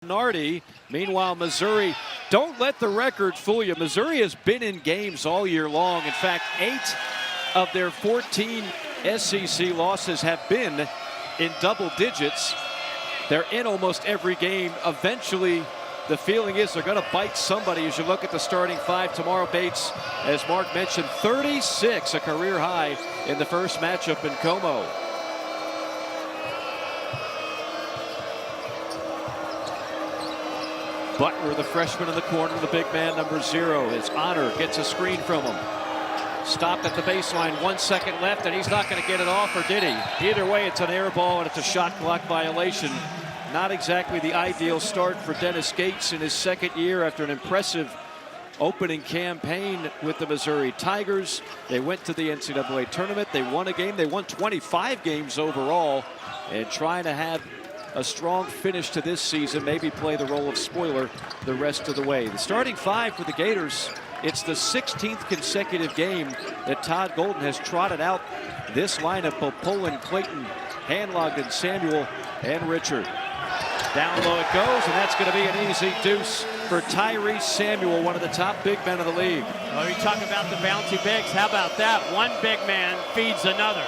Nardi. Meanwhile, Missouri, don't let the record fool you. Missouri has been in games all year long. In fact, 8 of their 14 SEC losses have been in double digits. They're in almost every game. Eventually, the feeling is they're going to bite somebody as you look at the starting five tomorrow. Bates, as Mark mentioned, 36, a career high in the first matchup in Como. Butler, the freshman in the corner, the big man, number 0. His Honor gets a screen from him. Stopped at the baseline, 1 second left, and he's not going to get it off, or did he? Either way, it's an air ball, and it's a shot clock violation. Not exactly the ideal start for Dennis Gates in his second year after an impressive opening campaign with the Missouri Tigers. They went to the NCAA tournament. They won a game. They won 25 games overall, and trying to have a strong finish to this season, maybe play the role of spoiler the rest of the way. The starting five for the Gators, it's the 16th consecutive game that Todd Golden has trotted out this lineup of Pullen, Clayton, Handlogden, Samuel, and Richard. Down low it goes, and that's going to be an easy deuce for Tyrese Samuel, one of the top big men of the league. Oh, you talk about the bouncy bigs. How about that? One big man feeds another.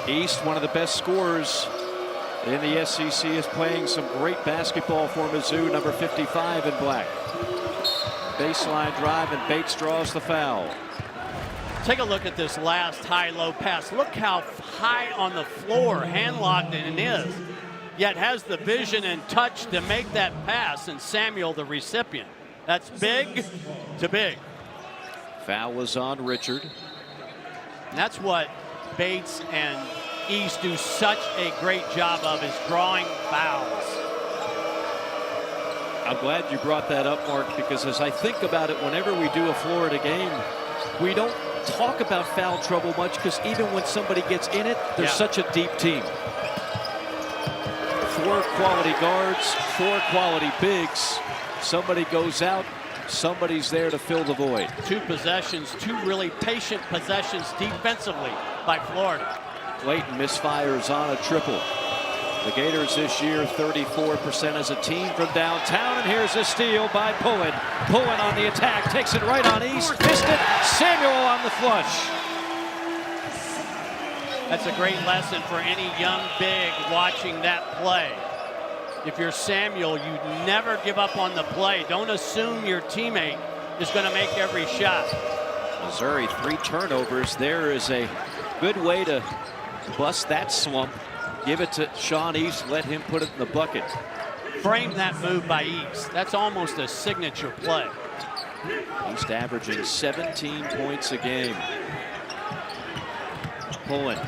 East, one of the best scorers in the SEC, is playing some great basketball for Mizzou, number 55 in black. Baseline drive, and Bates draws the foul. Take a look at this last high-low pass. Look how high on the floor Handlogden is, yet has the vision and touch to make that pass, and Samuel the recipient. That's big to big. Foul was on Richard. And that's what Bates and East do such a great job of, is drawing fouls. I'm glad you brought that up, Mark, because as I think about it, whenever we do a Florida game, we don't talk about foul trouble much, because even when somebody gets in it, there's such a deep team. 4 quality guards, 4 quality bigs. Somebody goes out, somebody's there to fill the void. 2 possessions, 2 really patient possessions defensively by Florida. Clayton misfires on a triple. The Gators this year 34% as a team from downtown, and here's a steal by Pullen. Pullen on the attack, takes it right on East, missed it. Samuel on the flush. That's a great lesson for any young big watching that play. If you're Samuel, you never give up on the play. Don't assume your teammate is going to make every shot. Missouri 3 turnovers. There is a good way to bust that slump. Give it to Sean East, let him put it in the bucket. Frame that move by East. That's almost a signature play. East averaging 17 points a game. Pullen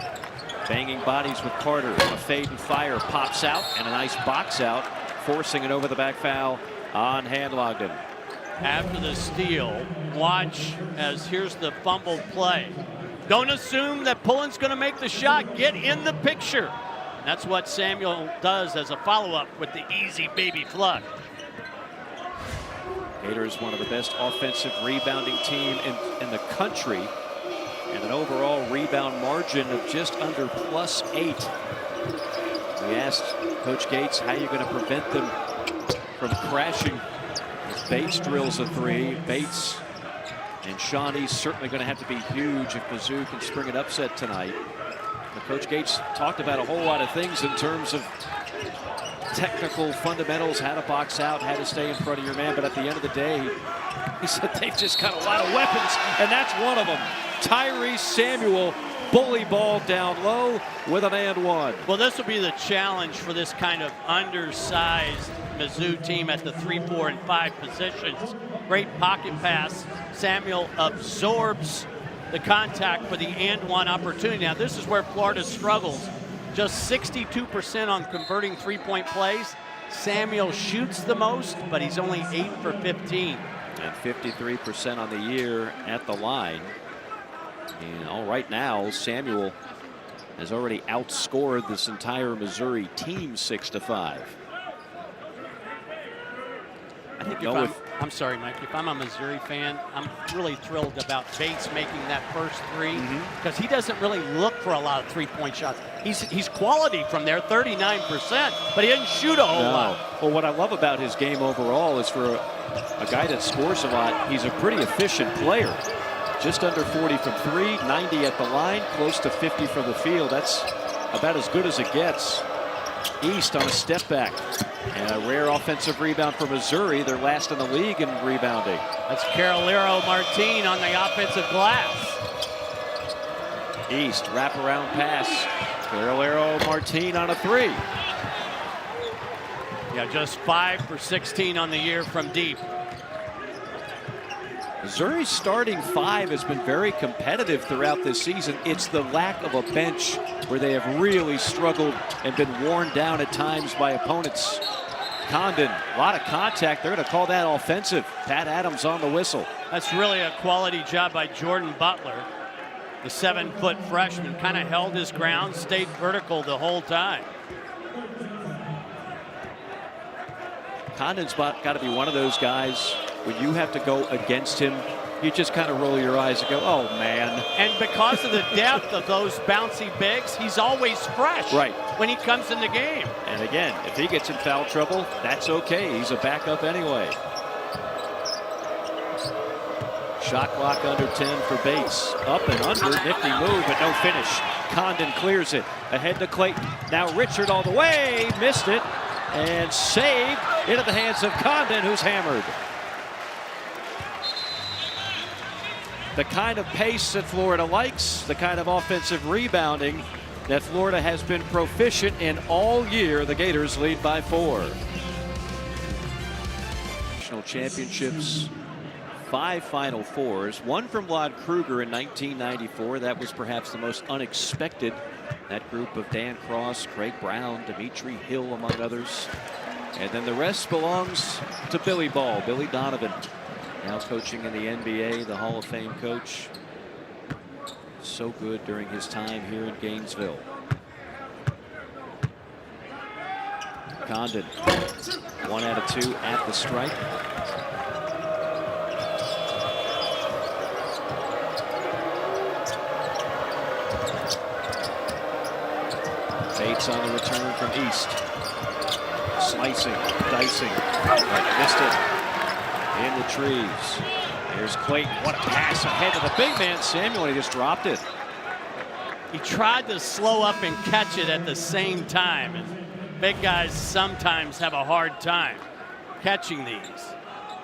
banging bodies with Carter. A fade and fire pops out, and a nice box out, forcing an over the back foul on Handlogden. After the steal, watch as here's the fumbled play. Don't assume that Pullen's going to make the shot. Get in the picture. And that's what Samuel does as a follow-up with the easy baby flush. Gators, one of the best offensive rebounding team in the country, and an overall rebound margin of just under +8. We asked Coach Gates, how are you going to prevent them from crashing? As Bates drills a 3. Bates and Shawnee's certainly going to have to be huge if Mizzou can spring an upset tonight. But Coach Gates talked about a whole lot of things in terms of technical fundamentals, how to box out, how to stay in front of your man. But at the end of the day, he said they've just got a lot of weapons, and that's one of them. Tyrese Samuel, bully ball down low with an and one. Well, this will be the challenge for this kind of undersized Mizzou team at the 3, 4, and 5 positions. Great pocket pass. Samuel absorbs the contact for the and one opportunity. Now, this is where Florida struggles. Just 62% on converting 3-point plays. Samuel shoots the most, but he's only 8 for 15. And 53% on the year at the line. And all right now, Samuel has already outscored this entire Missouri team 6-5. I think Go I'm sorry, Mike. If I'm a Missouri fan, I'm really thrilled about Bates making that first three because he doesn't really look for a lot of three-point shots. He's quality from there, 39%, but he didn't shoot a whole lot. Well, what I love about his game overall is for a guy that scores a lot, he's a pretty efficient player. Just under 40 from three, 90 at the line, close to 50 from the field. That's about as good as it gets. East on a step back. And a rare offensive rebound for Missouri. They're last in the league in rebounding. That's Carolero Martin on the offensive glass. East, wraparound pass. Carolero Martin on a three. Yeah, just 5 for 16 on the year from deep. Missouri's starting five has been very competitive throughout this season. It's the lack of a bench where they have really struggled and been worn down at times by opponents. Condon, a lot of contact. They're going to call that offensive. Pat Adams on the whistle. That's really a quality job by Jordan Butler. The 7-foot freshman kind of held his ground, stayed vertical the whole time. Condon's got to be one of those guys when you have to go against him, you just kind of roll your eyes and go, oh, man. And because of the depth of those bouncy bigs, he's always fresh when he comes in the game. And again, if he gets in foul trouble, that's okay. He's a backup anyway. Shot clock under 10 for Bates. Up and under, nifty move, but no finish. Condon clears it. Ahead to Clayton. Now Richard all the way, missed it, and saved into the hands of Condon, who's hammered. The kind of pace that Florida likes, the kind of offensive rebounding that Florida has been proficient in all year. The Gators lead by 4. National championships, 5 Final Fours, 1 from Lod Kruger in 1994. That was perhaps the most unexpected. That group of Dan Cross, Craig Brown, Dimitri Hill, among others. And then the rest belongs to Billy Ball, Billy Donovan. Now coaching in the NBA, the Hall of Fame coach. So good during his time here in Gainesville. Condon, 1 out of 2 at the stripe. Bates on the return from East. Slicing, dicing, but missed it. In the trees. Here's Clayton. What a pass ahead to the big man Samuel. He just dropped it. He tried to slow up and catch it at the same time. And big guys sometimes have a hard time catching these.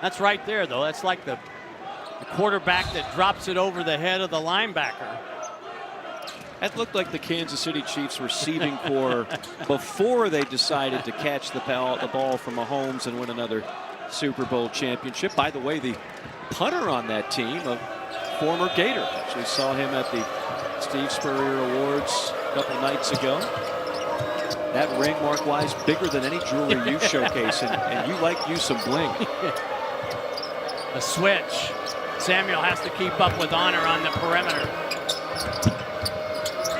That's right there, though. That's like the quarterback that drops it over the head of the linebacker. That looked like the Kansas City Chiefs receiving corps before they decided to catch the ball from Mahomes and win another Super Bowl championship. By the way, the punter on that team, a former Gator. Actually saw him at the Steve Spurrier Awards a couple nights ago. That ring, Mark Wise, bigger than any jewelry you showcase, and you like you some bling. A switch. Samuel has to keep up with honor on the perimeter.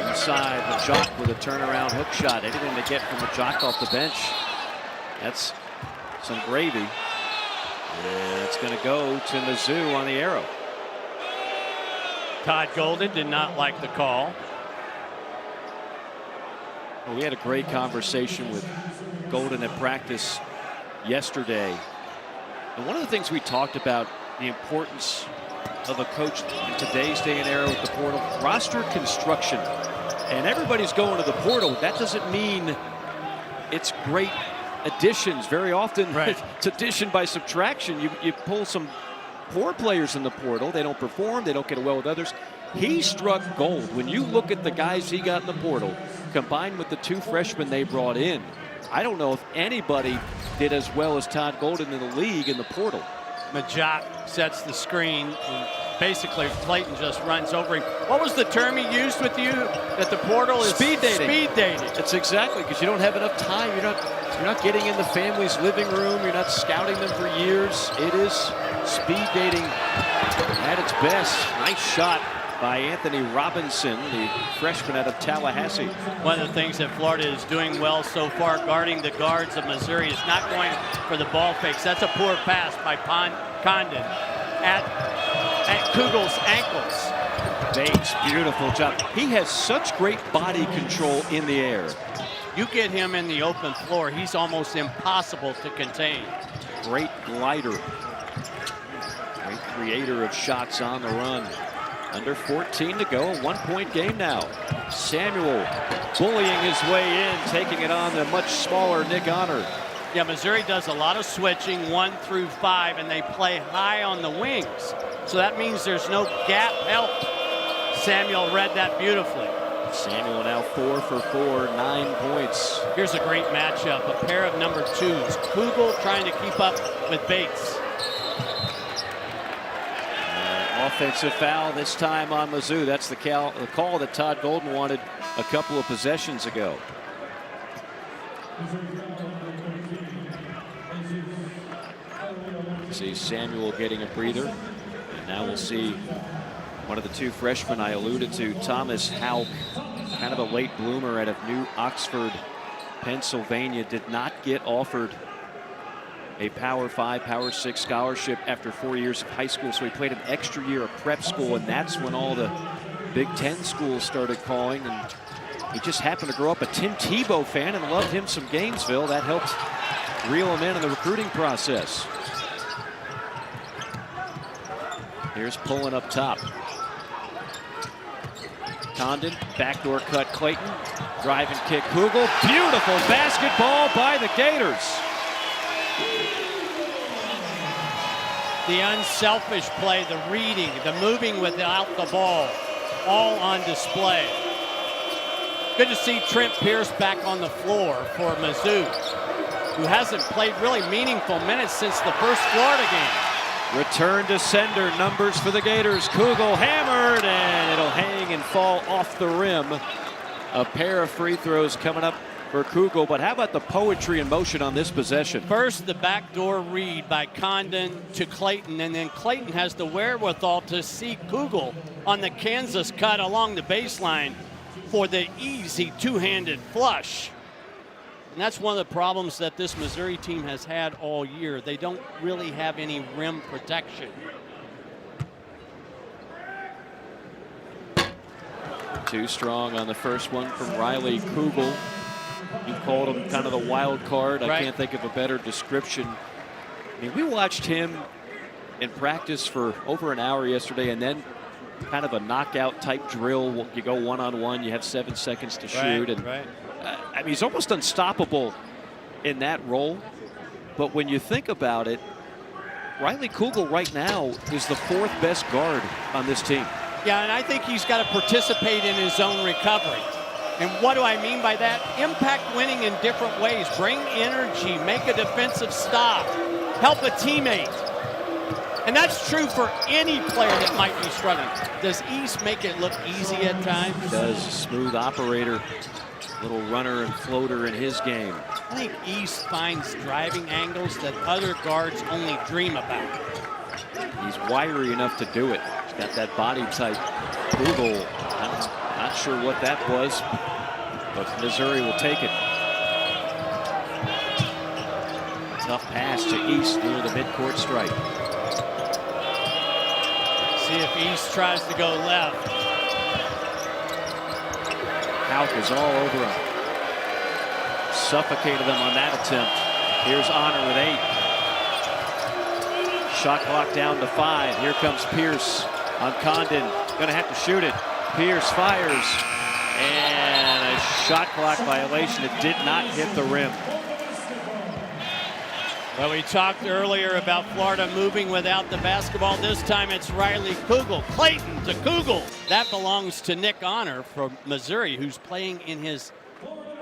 Inside, the Jock with a turnaround hook shot. Anything to get from the Jock off the bench. That's some gravy. And it's going to go to Mizzou on the arrow. Todd Golden did not like the call. Well, we had a great conversation with Golden at practice yesterday. And one of the things we talked about, the importance of a coach in today's day and era with the portal, roster construction. And everybody's going to the portal. That doesn't mean it's great additions. Very often it's addition by subtraction. You pull some poor players in the portal. They don't perform. They don't get well with others. He struck gold. When you look at the guys he got in the portal, combined with the 2 freshmen they brought in, I don't know if anybody did as well as Todd Golden in the league in the portal. Majak sets the screen, and basically Clayton just runs over him. What was the term he used with you? That the portal is speed dating. Speed dating. It's exactly, because you don't have enough time. You're not getting in the family's living room. You're not scouting them for years. It is speed dating at its best. Nice shot by Anthony Robinson, the freshman out of Tallahassee. One of the things that Florida is doing well so far, guarding the guards of Missouri, is not going for the ball fakes. That's a poor pass by Condon at Kugel's ankles. Bates, beautiful job. He has such great body control in the air. You get him in the open floor, he's almost impossible to contain. Great glider. Great creator of shots on the run. Under 14 to go, a 1-point game now. Samuel bullying his way in, taking it on the much smaller Nick Honor. Yeah, Missouri does a lot of switching 1 through 5, and they play high on the wings. So that means there's no gap help. Samuel read that beautifully. Samuel now 4 for 4, 9 points. Here's a great matchup, a pair of number 2s. Kugel trying to keep up with Bates. Offensive foul this time on Mizzou. That's the call that Todd Golden wanted a couple of possessions ago. See Samuel getting a breather. And now we'll see one of the 2 freshmen I alluded to, Thomas Houck, kind of a late bloomer out of New Oxford, Pennsylvania, did not get offered a Power 5, Power 6 scholarship after 4 years of high school, so he played an extra year of prep school, and that's when all the Big Ten schools started calling, and he just happened to grow up a Tim Tebow fan and loved him some Gainesville. That helped reel him in the recruiting process. Here's pulling up top. Condon, backdoor cut Clayton, drive and kick Kugel. Beautiful basketball by the Gators. The unselfish play, the reading, the moving without the ball, all on display. Good to see Trent Pierce back on the floor for Mizzou, who hasn't played really meaningful minutes since the first Florida game. Return to sender, numbers for the Gators. Kugel hammered, and it'll hang and fall off the rim. A pair of free throws coming up for Kugel, but how about the poetry in motion on this possession? First, the backdoor read by Condon to Clayton, and then Clayton has the wherewithal to see Kugel on the Kansas cut along the baseline for the easy two-handed flush. And that's one of the problems that this Missouri team has had all year. They don't really have any rim protection. Too strong on the first one from Riley Kugel. You called him kind of the wild card. I can't think of a better description. I mean, we watched him in practice for over an hour yesterday, and then kind of a knockout type drill. You go one-on-one, you have 7 seconds to shoot. And I mean, he's almost unstoppable in that role. But when you think about it, Riley Kugel right now is the 4th best guard on this team. Yeah, and I think he's got to participate in his own recovery. And what do I mean by that? Impact winning in different ways. Bring energy, make a defensive stop, help a teammate. And that's true for any player that might be struggling. Does East make it look easy at times? He does. Smooth operator, little runner and floater in his game. I think East finds driving angles that other guards only dream about. He's wiry enough to do it. He's got that body type. Kugel, not sure what that was, but Missouri will take it. Tough pass to East near the midcourt stripe. See if East tries to go left. Houck is all over him. Suffocated him on that attempt. Here's Honor with 8. Shot clock down to 5. Here comes Pierce on Condon. Gonna have to shoot it. Pierce fires. And a shot clock violation. It did not hit the rim. Well, we talked earlier about Florida moving without the basketball. This time it's Riley Kugel. Clayton to Kugel. That belongs to Nick Honor from Missouri, who's playing in his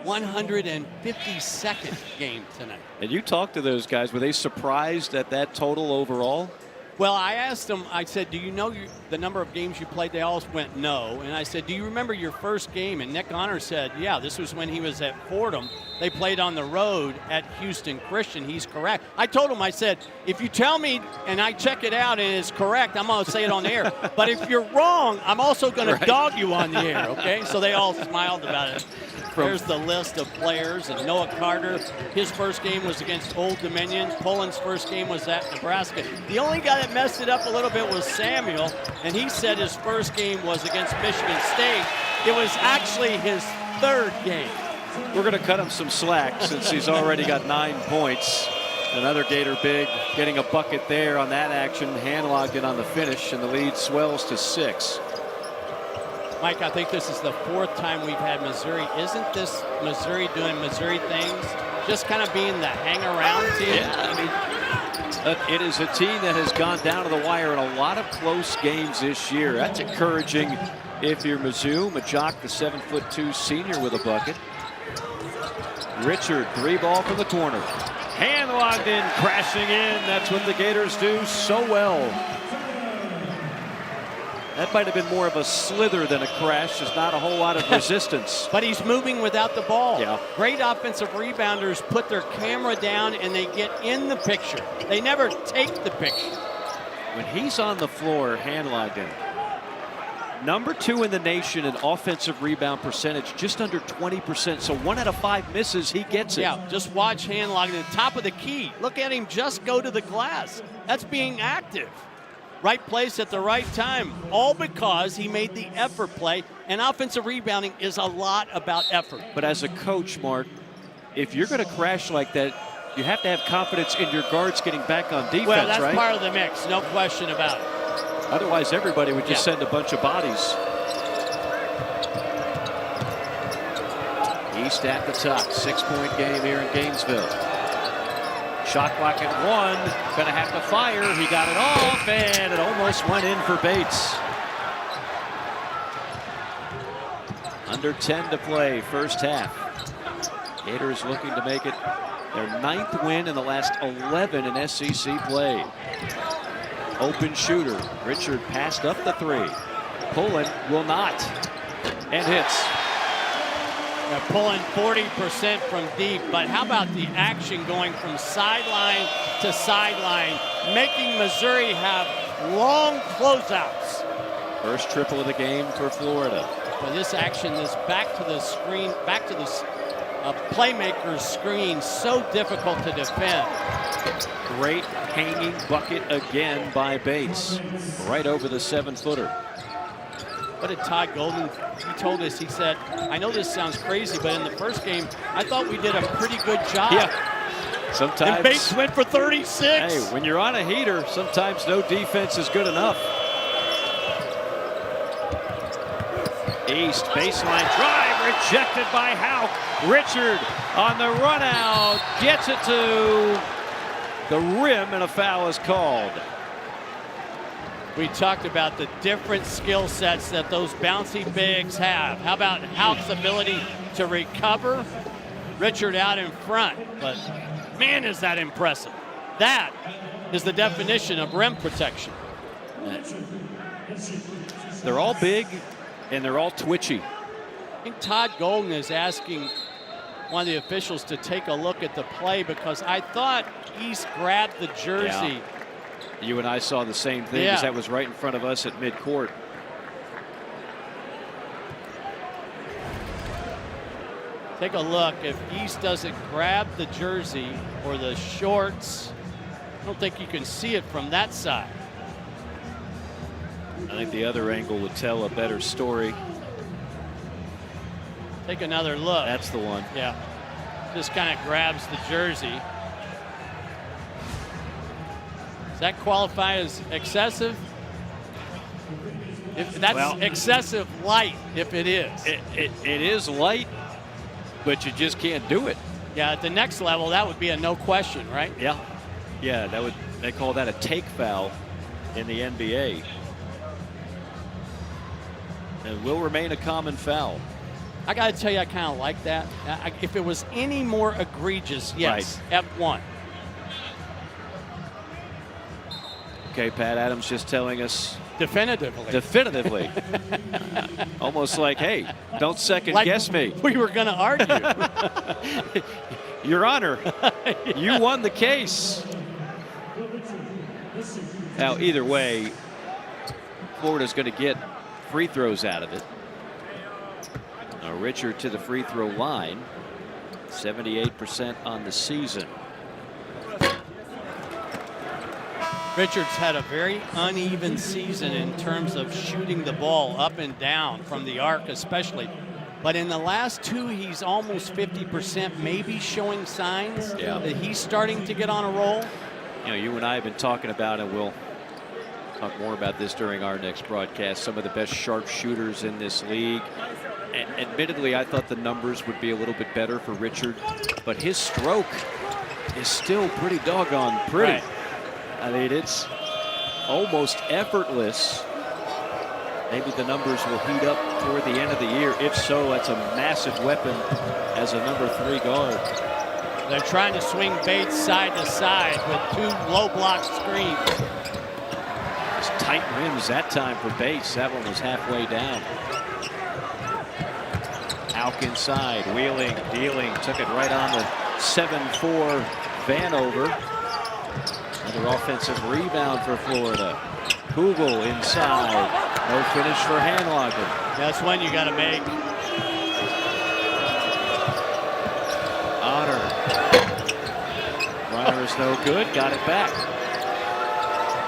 152nd game tonight. And you talked to those guys. Were they surprised at that total overall? Well, I asked them, I said, do you know the number of games you played? They all went no. And I said, do you remember your first game? And Nick Honor said, yeah, this was when he was at Fordham. They played on the road at Houston Christian. He's correct. I told him, I said, if you tell me and I check it out and it's correct, I'm going to say it on the air. But if you're wrong, I'm also going to dog you on the air, okay? So they all smiled about it. There's the list of players. And Noah Carter, his first game was against Old Dominion. Poland's first game was at Nebraska. The only guy that messed it up a little bit was Samuel, and he said his first game was against Michigan State. It was actually his third game. We're going to cut him some slack since he's already got 9 points. Another Gator big getting a bucket there on that action. Hand-logged on the finish, and the lead swells to 6. Mike, I think this is the 4th time we've had Missouri. Isn't this Missouri doing Missouri things? Just kind of being the hang-around team? Yeah, I mean, it is a team that has gone down to the wire in a lot of close games this year. That's encouraging if you're Mizzou. Majok, the 7'2" senior, with a bucket. Richard, 3-ball from the corner. Hand-logged in, crashing in. That's what the Gators do so well. That might have been more of a slither than a crash. There's not a whole lot of resistance. But he's moving without the ball. Yeah. Great offensive rebounders put their camera down and they get in the picture. They never take the picture. When he's on the floor, hand-logged in. Number 2 in the nation in offensive rebound percentage, just under 20%. So 1 out of 5 misses, he gets it. Yeah, just watch hand-logged in, top of the key. Look at him just go to the glass. That's being active. Right place at the right time, all because he made the effort play. And offensive rebounding is a lot about effort. But as a coach, Mark, if you're going to crash like that, you have to have confidence in your guards getting back on defense, well, that's right? part of the mix, no question about it. Otherwise, everybody would just send a bunch of bodies. East at the top, 6-point game here in Gainesville. Shot clock at 1, gonna have to fire. He got it off, and it almost went in for Bates. Under 10 to play, first half. Gators looking to make it their 9th win in the last 11 in SEC play. Open shooter, Richard passed up the 3. Pulling will not, and hits. They're pulling 40% from deep, but how about the action going from sideline to sideline, making Missouri have long closeouts. First triple of the game for Florida. But this action is back to the screen, back to the playmaker's screen, so difficult to defend. Great hanging bucket again by Bates, right over the 7-footer. What did Todd Golden, he told us, he said, I know this sounds crazy, but in the first game, I thought we did a pretty good job. Yeah, sometimes. And Bates went for 36. Hey, when you're on a heater, sometimes no defense is good enough. East baseline drive, rejected by Houck. Richard on the run out, gets it to the rim, and a foul is called. We talked about the different skill sets that those bouncy bigs have. How about Houck's ability to recover? Richard out in front, but man, is that impressive. That is the definition of rim protection. They're all big and they're all twitchy. I think Todd Golden is asking one of the officials to take a look at the play because I thought East grabbed the jersey. Yeah. You and I saw the same thing because that was right in front of us at midcourt. Take a look. If East doesn't grab the jersey or the shorts, I don't think you can see it from that side. I think the other angle would tell a better story. Take another look. That's the one. Yeah. Just kind of grabs the jersey. Does that qualify as excessive? If that's excessive light, if it is. It is light, but you just can't do it. Yeah, at the next level, that would be a no question, right? Yeah. Yeah, they call that a take foul in the NBA. And will remain a common foul. I got to tell you, I kind of like that. If it was any more egregious, yes, right. F1. Okay, Pat Adams just telling us definitively. Almost like, hey, don't second Like guess me. We were going to argue. Your Honor, you won the case. Now, either way, Florida's going to get free throws out of it. Now, Richard to the free throw line, 78% on the season. Richards had a very uneven season in terms of shooting the ball up and down from the arc especially. But in the last two, he's almost 50%, maybe showing signs that he's starting to get on a roll. You know, you and I have been talking about, and we'll talk more about this during our next broadcast, some of the best sharpshooters in this league. And admittedly, I thought the numbers would be a little bit better for Richard, but his stroke is still pretty doggone pretty. Right. I mean, it's almost effortless. Maybe the numbers will heat up toward the end of the year. If so, that's a massive weapon as a number 3 guard. They're trying to swing Bates side to side with 2 low block screens. Just tight rims that time for Bates. That one was halfway down. Hauk inside, wheeling, dealing, took it right on the 7-4 Vanover. Another offensive rebound for Florida. Kugel inside. No finish for Hanlager. That's one you got to make. Honor. Runner is no good. Got it back.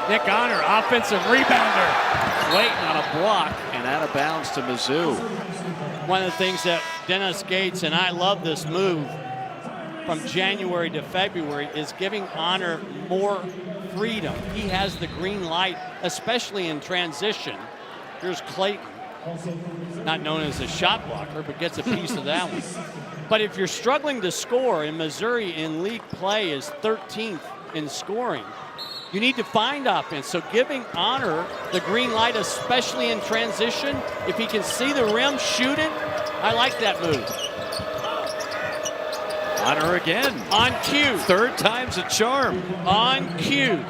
Nick Honor, offensive rebounder. Clayton on a block and out of bounds to Mizzou. One of the things that Dennis Gates, and I love this move from January to February, is giving Honor more freedom. He has the green light, especially in transition. Here's Clayton, not known as a shot blocker, but gets a piece of that one. But if you're struggling to score, and Missouri in league play is 13th in scoring, you need to find offense. So giving Honor the green light, especially in transition, if he can see the rim, shoot it, I like that move. Honor again. On cue. Third time's a charm. On cue.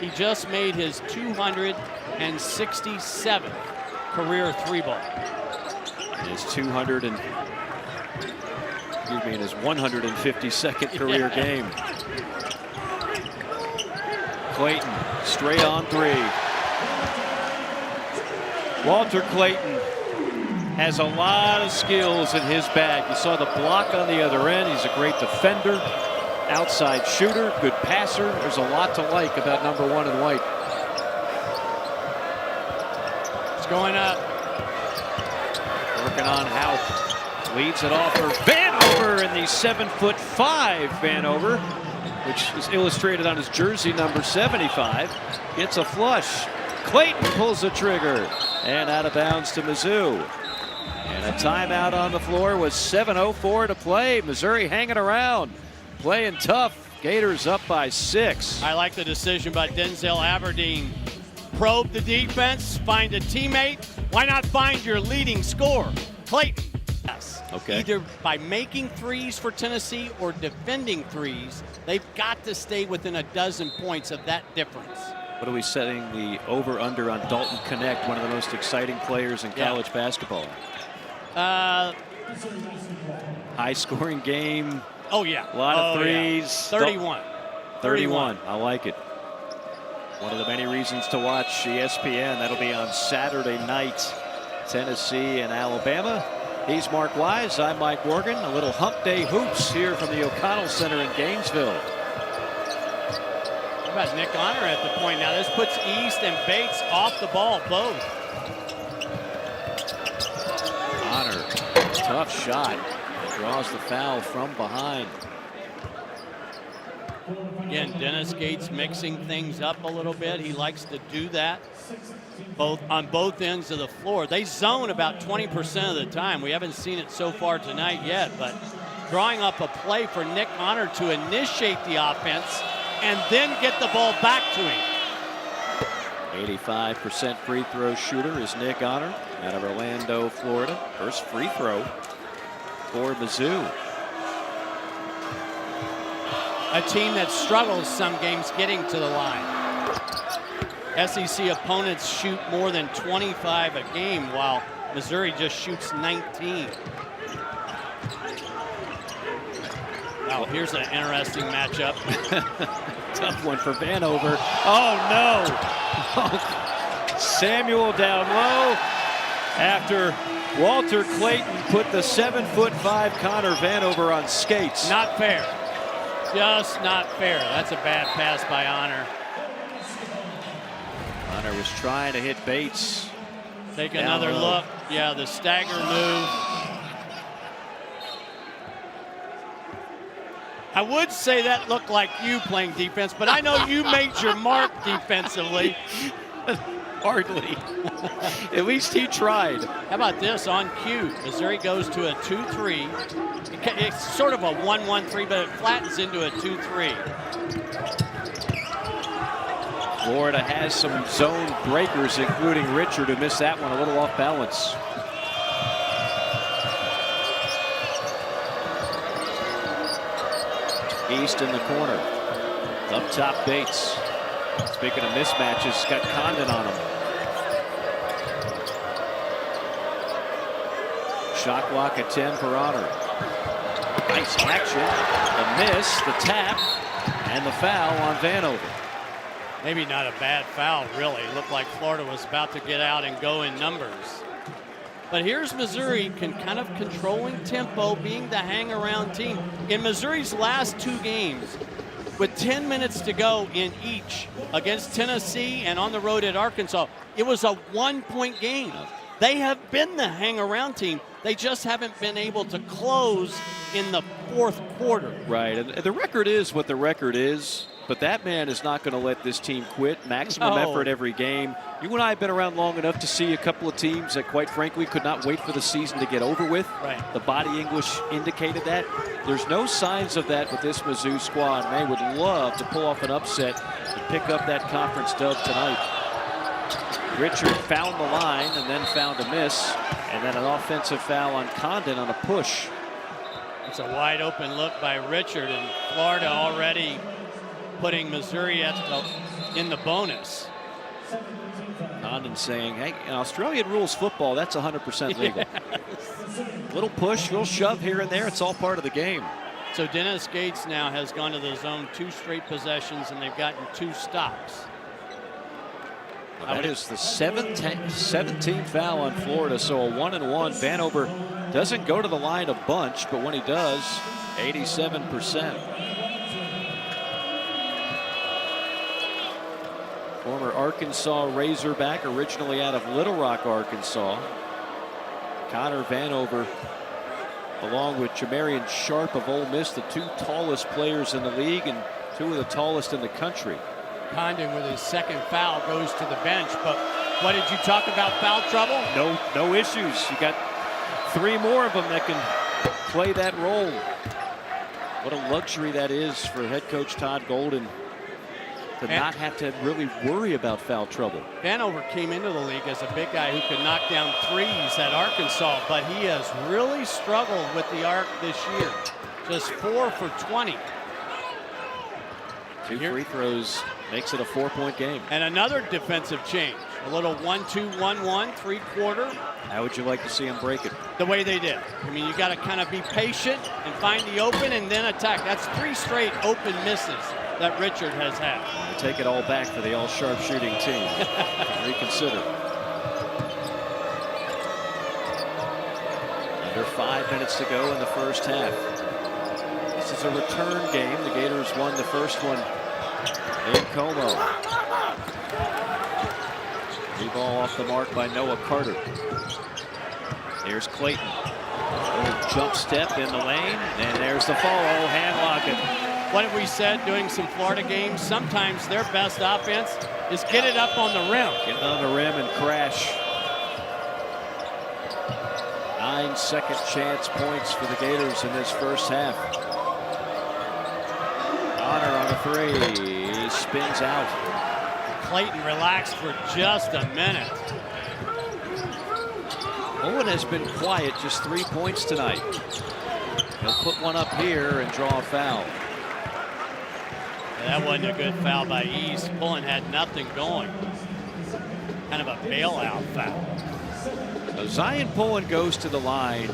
He just made his 267th career 3-ball. His 152nd career game. Clayton straight on 3. Walter Clayton has a lot of skills in his bag. You saw the block on the other end. He's a great defender, outside shooter, good passer. There's a lot to like about number 1 in white. It's going up. Working on Hauk. Leads it off for Vanover in the 7'5" Vanover, which is illustrated on his jersey number 75. Gets a flush. Clayton pulls the trigger and out of bounds to Mizzou. And a timeout on the floor with 7:04 to play. Missouri hanging around, playing tough. Gators up by 6. I like the decision by Denzel Aberdeen. Probe the defense, find a teammate. Why not find your leading scorer, Clayton? Yes. Okay. Either by making threes for Tennessee or defending threes, they've got to stay within a dozen points of that difference. What are we setting the over-under on Dalton Connect, one of the most exciting players in college basketball? High-scoring game. Oh, yeah. A lot of threes. Yeah. 31. 31. I like it. One of the many reasons to watch ESPN. That'll be on Saturday night. Tennessee and Alabama. He's Mark Wise. I'm Mike Morgan. A little hump day hoops here from the O'Connell Center in Gainesville. How about Nick Honor at the point now? This puts East and Bates off the ball, both. Honor, tough shot. Draws the foul from behind. Again, Dennis Gates mixing things up a little bit. He likes to do that on both ends of the floor. They zone about 20% of the time. We haven't seen it so far tonight yet, but drawing up a play for Nick Honor to initiate the offense and then get the ball back to him. 85% free throw shooter is Nick Honor out of Orlando, Florida. First free throw for Mizzou. a team that struggles some games getting to the line. SEC opponents shoot more than 25 a game, while Missouri just shoots 19. Now, here's an interesting matchup. Tough one for Vanover. Oh, no. Samuel down low after Walter Clayton put the 7'5" Connor Vanover on skates. Not fair. Just not fair. That's a bad pass by Honor. Honor was trying to hit Bates. Take another look. Yeah, the stagger move. I would say that looked like you playing defense, but I know you made your mark defensively. Hardly. At least he tried. How about this on cue? Missouri goes to a 2-3. It's sort of a 1-1-3, but it flattens into a 2-3. Florida has some zone breakers, including Richard, who missed that one a little off balance. East in the corner. Up top, Bates. Speaking of mismatches, got Condon on him. Shot clock at 10 for Honor. Nice action. The miss, the tap, and the foul on Vanover. Maybe not a bad foul, really. It looked like Florida was about to get out and go in numbers. But here's Missouri kind of controlling tempo, being the hang-around team. In Missouri's last 2 games, with 10 minutes to go in each, against Tennessee and on the road at Arkansas, it was a 1-point game. They have been the hang-around team. They just haven't been able to close in the 4th quarter. Right, and the record is what the record is, but that man is not going to let this team quit. Maximum effort every game. You and I have been around long enough to see a couple of teams that, quite frankly, could not wait for the season to get over with. Right. The body English indicated that. There's no signs of that with this Mizzou squad. They would love to pull off an upset and pick up that conference dub tonight. Richard found the line and then found a miss, and then an offensive foul on Condon on a push. It's a wide open look by Richard, and Florida already putting Missouri in the bonus. Condon saying, hey, in Australian rules football, that's 100% legal. Yes. Little push, little shove here and there, it's all part of the game. So Dennis Gates now has gone to the zone 2 straight possessions, and they've gotten 2 stops. Well, that is the 17th foul on Florida, so a 1-and-1. Vanover doesn't go to the line a bunch, but when he does, 87%. Former Arkansas Razorback, originally out of Little Rock, Arkansas. Connor Vanover, along with Jamarian Sharp of Ole Miss, the 2 tallest players in the league and 2 of the tallest in the country. Condon with his 2nd foul goes to the bench, but what did you talk about, foul trouble? No issues. You got 3 more of them that can play that role. What a luxury that is for head coach Todd Golden to not have to really worry about foul trouble. Vanover came into the league as a big guy who could knock down 3s at Arkansas, but he has really struggled with the arc this year. Just 4 for 20. 2 free throws makes it a 4-point game. And another defensive change. A little 1-2-1-1, 3-quarter. How would you like to see him break it? The way they did. I mean, you got to kind of be patient and find the open and then attack. That's 3 straight open misses that Richard has had. I take it all back for the all-sharpshooting team. Reconsider. Under 5 minutes to go in the first half. This is a return game. The Gators won the first one in Como. New ball off the mark by Noah Carter. Here's Clayton. Jump step in the lane, and there's the follow. Hand locking. What have we said doing some Florida games? Sometimes their best offense is get it up on the rim. Get on the rim and crash. 9 second chance points for the Gators in this first half. Honor on a 3. He spins out. Clayton relaxed for just a minute. Owen has been quiet, just 3 points tonight. He'll put one up here and draw a foul. That wasn't a good foul by East. Pullen had nothing going. Kind of a bailout foul. So Zion Pullen goes to the line.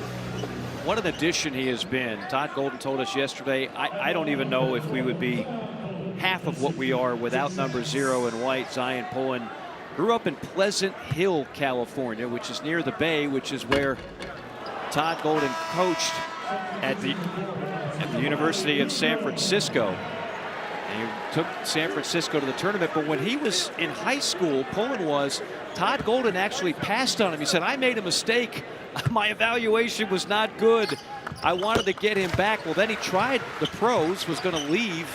What an addition he has been. Todd Golden told us yesterday, I don't even know if we would be half of what we are without number 0 in white. Zion Pullen grew up in Pleasant Hill, California, which is near the Bay, which is where Todd Golden coached at the University of San Francisco. And he took San Francisco to the tournament, but when he was in high school, Todd Golden actually passed on him. He said, I made a mistake. My evaluation was not good. I wanted to get him back. Well, then he tried the pros, was going to leave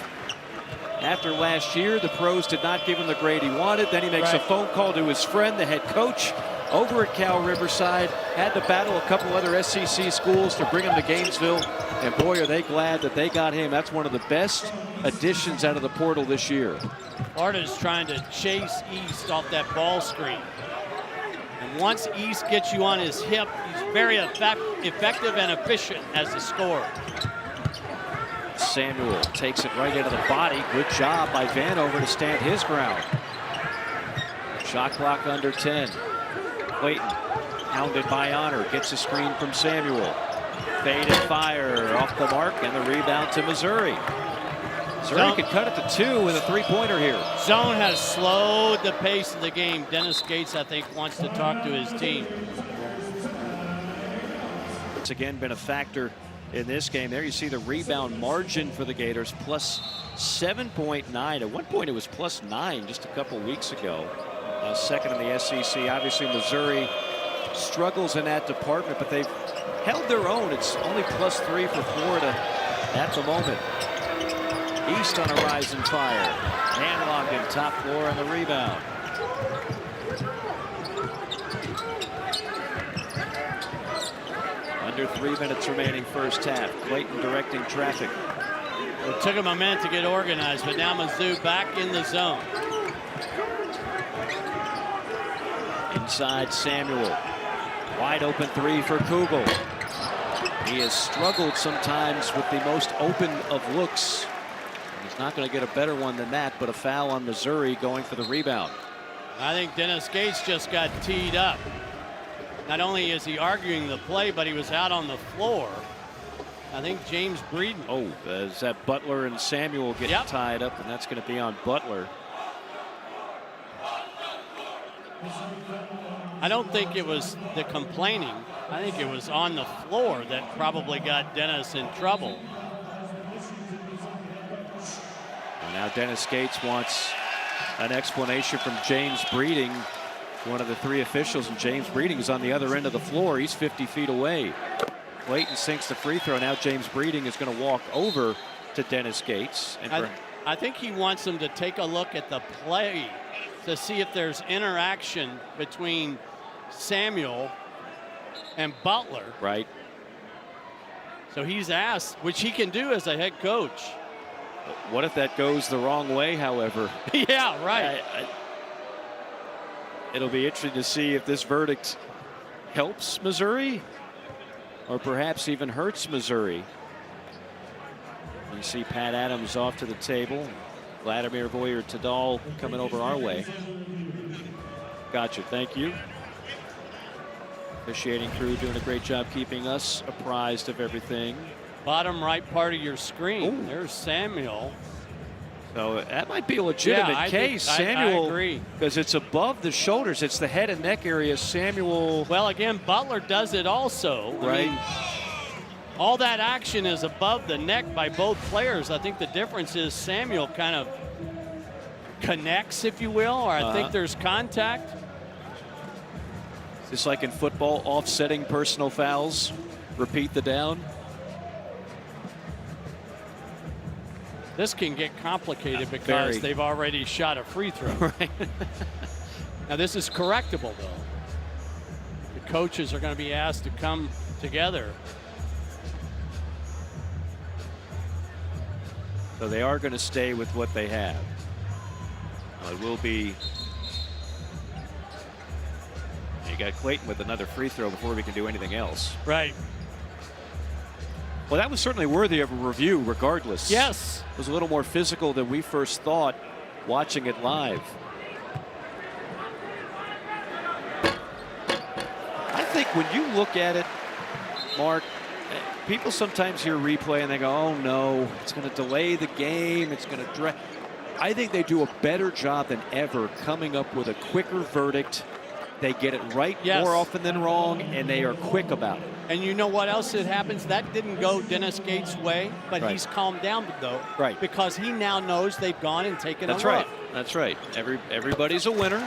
after last year. The pros did not give him the grade he wanted. Then he makes a phone call to his friend, the head coach over at Cal Riverside. Had to battle a couple other SEC schools to bring him to Gainesville. And boy, are they glad that they got him. That's one of the best additions out of the portal this year. Florida's trying to chase East off that ball screen. And once East gets you on his hip, he's very effective and efficient as a scorer. Samuel takes it right into the body. Good job by Vanover to stand his ground. Shot clock under 10. Clayton, hounded by Honor, gets a screen from Samuel. Fade and fire off the mark, and the rebound to Missouri. Missouri could cut it to 2 with a three-pointer here. Zone has slowed the pace of the game. Dennis Gates, I think, wants to talk to his team. It's again been a factor in this game. There you see the rebound margin for the Gators, plus 7.9. At one point it was plus 9 just a couple weeks ago. Second in the SEC. Obviously Missouri struggles in that department, but they've held their own. It's only plus 3 for Florida at the moment. East on a rise and fire. Handlock top floor on the rebound. Under 3 minutes remaining first half. Clayton directing traffic. It took him a minute to get organized, but now Mizzou back in the zone. Inside Samuel. Wide open 3 for Kugel. He has struggled sometimes with the most open of looks. He's not going to get a better one than that, but a foul on Missouri going for the rebound. I think Dennis Gates just got teed up. Not only is he arguing the play, but he was out on the floor. I think James Breeden. Oh, is that Butler and Samuel getting tied up, and that's going to be on Butler. I don't think it was the complaining. I think it was on the floor that probably got Dennis in trouble. And now Dennis Gates wants an explanation from James Breeding, one of the 3 officials, and James Breeding is on the other end of the floor. He's 50 feet away. Clayton sinks the free throw. Now James Breeding is going to walk over to Dennis Gates. And I think he wants him to take a look at the play to see if there's interaction between Samuel and Butler. Right. So he's asked, which he can do as a head coach. What if that goes the wrong way, however? Yeah, right. It'll be interesting to see if this verdict helps Missouri or perhaps even hurts Missouri. You see Pat Adams off to the table. Vladimir Voyer-Tadal coming over our way. Gotcha, thank you. Officiating crew doing a great job keeping us apprised of everything. Bottom right part of your screen. Ooh. There's Samuel. So that might be a legitimate case. Samuel, I agree. Because it's above the shoulders. It's the head and neck area. Samuel. Well, again, Butler does it also. Right. I mean, all that action is above the neck by both players. I think the difference is Samuel kind of connects, if you will, or I think there's contact. Just like in football, offsetting personal fouls. Repeat the down. This can get complicated because they've already shot a free throw. Right. Now this is correctable, though. The coaches are going to be asked to come together. So they are going to stay with what they have. It will be. You got Clayton with another free throw before we can do anything else. Right. Well, that was certainly worthy of a review regardless. Yes. It was a little more physical than we first thought watching it live. I think when you look at it, Mark, people sometimes hear replay and they go, oh no, it's going to delay the game. It's going to drag. I think they do a better job than ever coming up with a quicker verdict. They get it right more often than wrong, and they are quick about it. And you know what else that happens? That didn't go Dennis Gates' way, but he's calmed down though. Right. Because he now knows they've gone and taken a run. That's right. Everybody's a winner.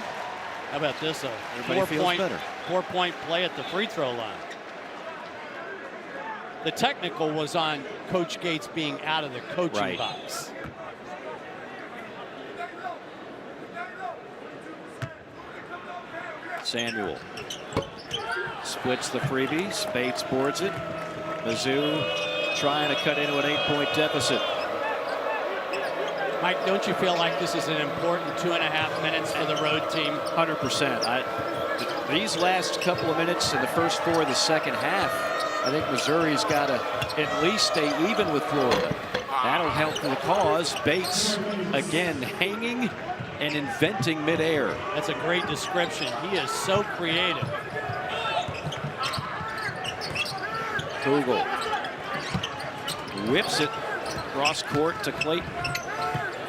How about this? Everybody feels better. 4-point play at the free throw line. The technical was on Coach Gates being out of the coaching box. Samuel splits the freebies. Bates boards it. Mizzou trying to cut into an 8-point deficit. Mike, don't you feel like this is an important 2.5 minutes for the road team? 100%. These last couple of minutes in the first 4 of the second half, I think Missouri's got to at least stay even with Florida. That'll help the cause. Bates again hanging and inventing midair. That's a great description. He is so creative. Kugel whips it cross court to Clayton.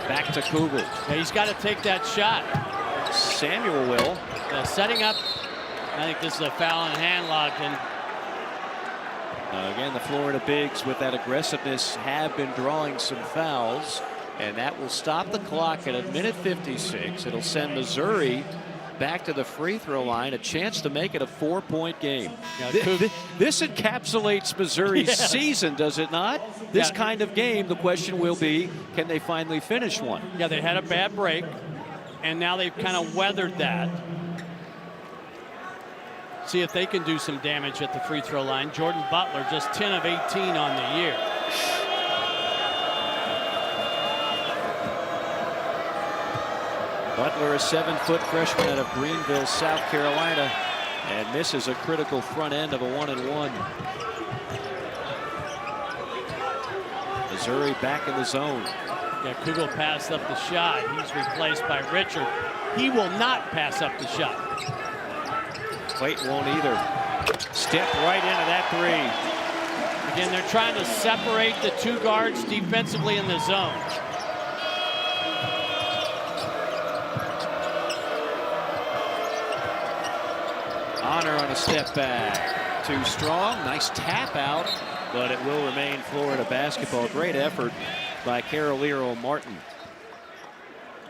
Back to Kugel. Yeah, he's got to take that shot. Samuel will. Setting up. I think this is a foul and hand locked. And again, the Florida bigs with that aggressiveness have been drawing some fouls, and that will stop the clock at 1:56. It'll send Missouri back to the free throw line, a chance to make it a 4-point game. This encapsulates Missouri's season, does it not? This kind of game, the question will be, can they finally finish one? Yeah, they had a bad break, and now they've kind of weathered that. See if they can do some damage at the free throw line. Jordan Butler just 10 of 18 on the year. Butler, a 7-foot freshman out of Greenville, South Carolina, and misses a critical front end of a 1-and-1. Missouri back in the zone. Yeah, Kugel passed up the shot. He's replaced by Richard. He will not pass up the shot. Clayton won't either. Step right into that three. Again, they're trying to separate the two guards defensively in the zone. Honor on a step back. Too strong. Nice tap out, but it will remain Florida basketball. Great effort by Carolero Martin.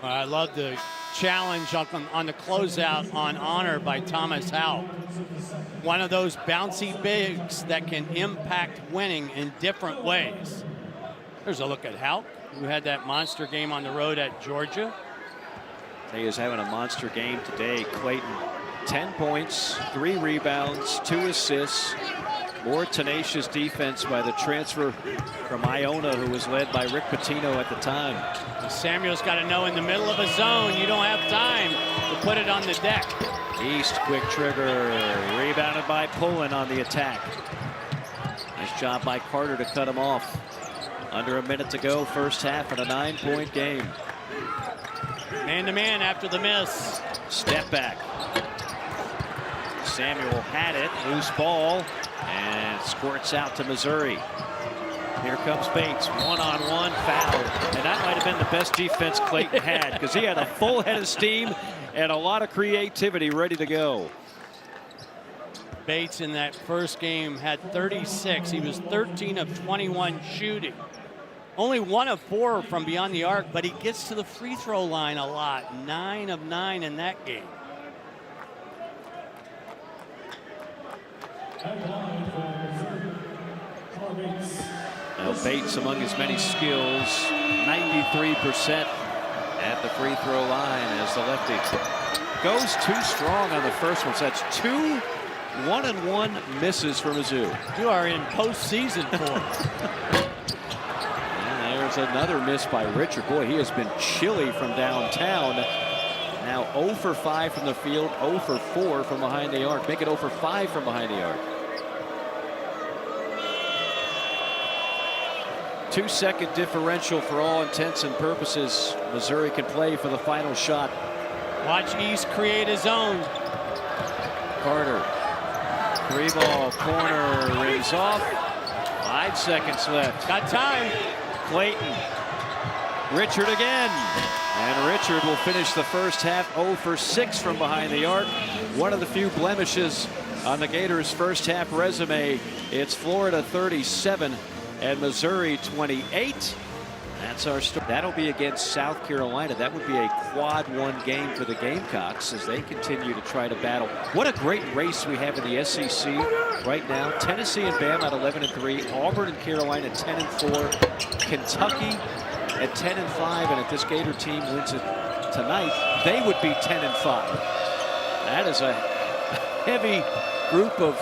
I love the challenge on the closeout on Honor by Thomas Houck. One of those bouncy bigs that can impact winning in different ways. There's a look at Houck, who had that monster game on the road at Georgia. He is having a monster game today. Clayton, 10 points, 3 rebounds, 2 assists. More tenacious defense by the transfer from Iona, who was led by Rick Pitino at the time. Samuel's got to know in the middle of a zone, you don't have time to put it on the deck. East, quick trigger, rebounded by Pullen on the attack. Nice job by Carter to cut him off. Under a minute to go, first half, in a 9-point game. Man-to-man after the miss. Step back. Samuel had it, loose ball, and squirts out to Missouri. Here comes Bates, one-on-one foul, and that might have been the best defense Clayton had, because he had a full head of steam and a lot of creativity ready to go. Bates in that first game had 36. He was 13 of 21 shooting. Only 1 of 4 from beyond the arc, but he gets to the free throw line a lot. 9 of 9 in that game. Now Bates, among his many skills, 93% at the free throw line as the lefty goes too strong on the first one. So that's 2 1-and-1 misses for Mizzou. You are in postseason form. There's another miss by Richard. Boy, he has been chilly from downtown. Now 0 for 5 from the field, 0 for 4 from behind the arc. Make it 0 for 5 from behind the arc. 2-second differential for all intents and purposes. Missouri can play for the final shot. Watch East create his own. Carter, 3-ball, corner, rims off. 5 seconds left. Got time. Clayton, Richard again. And Richard will finish the first half 0 for 6 from behind the arc. One of the few blemishes on the Gators' first half resume. It's Florida 37 and Missouri 28. That's our story. That'll be against South Carolina. That would be a quad 1 game for the Gamecocks as they continue to try to battle. What a great race we have in the SEC right now. Tennessee and Bama at 11-3, Auburn and Carolina at 10-4, Kentucky at 10-5, and if this Gator team wins it tonight, they would be 10-5. That is a heavy group of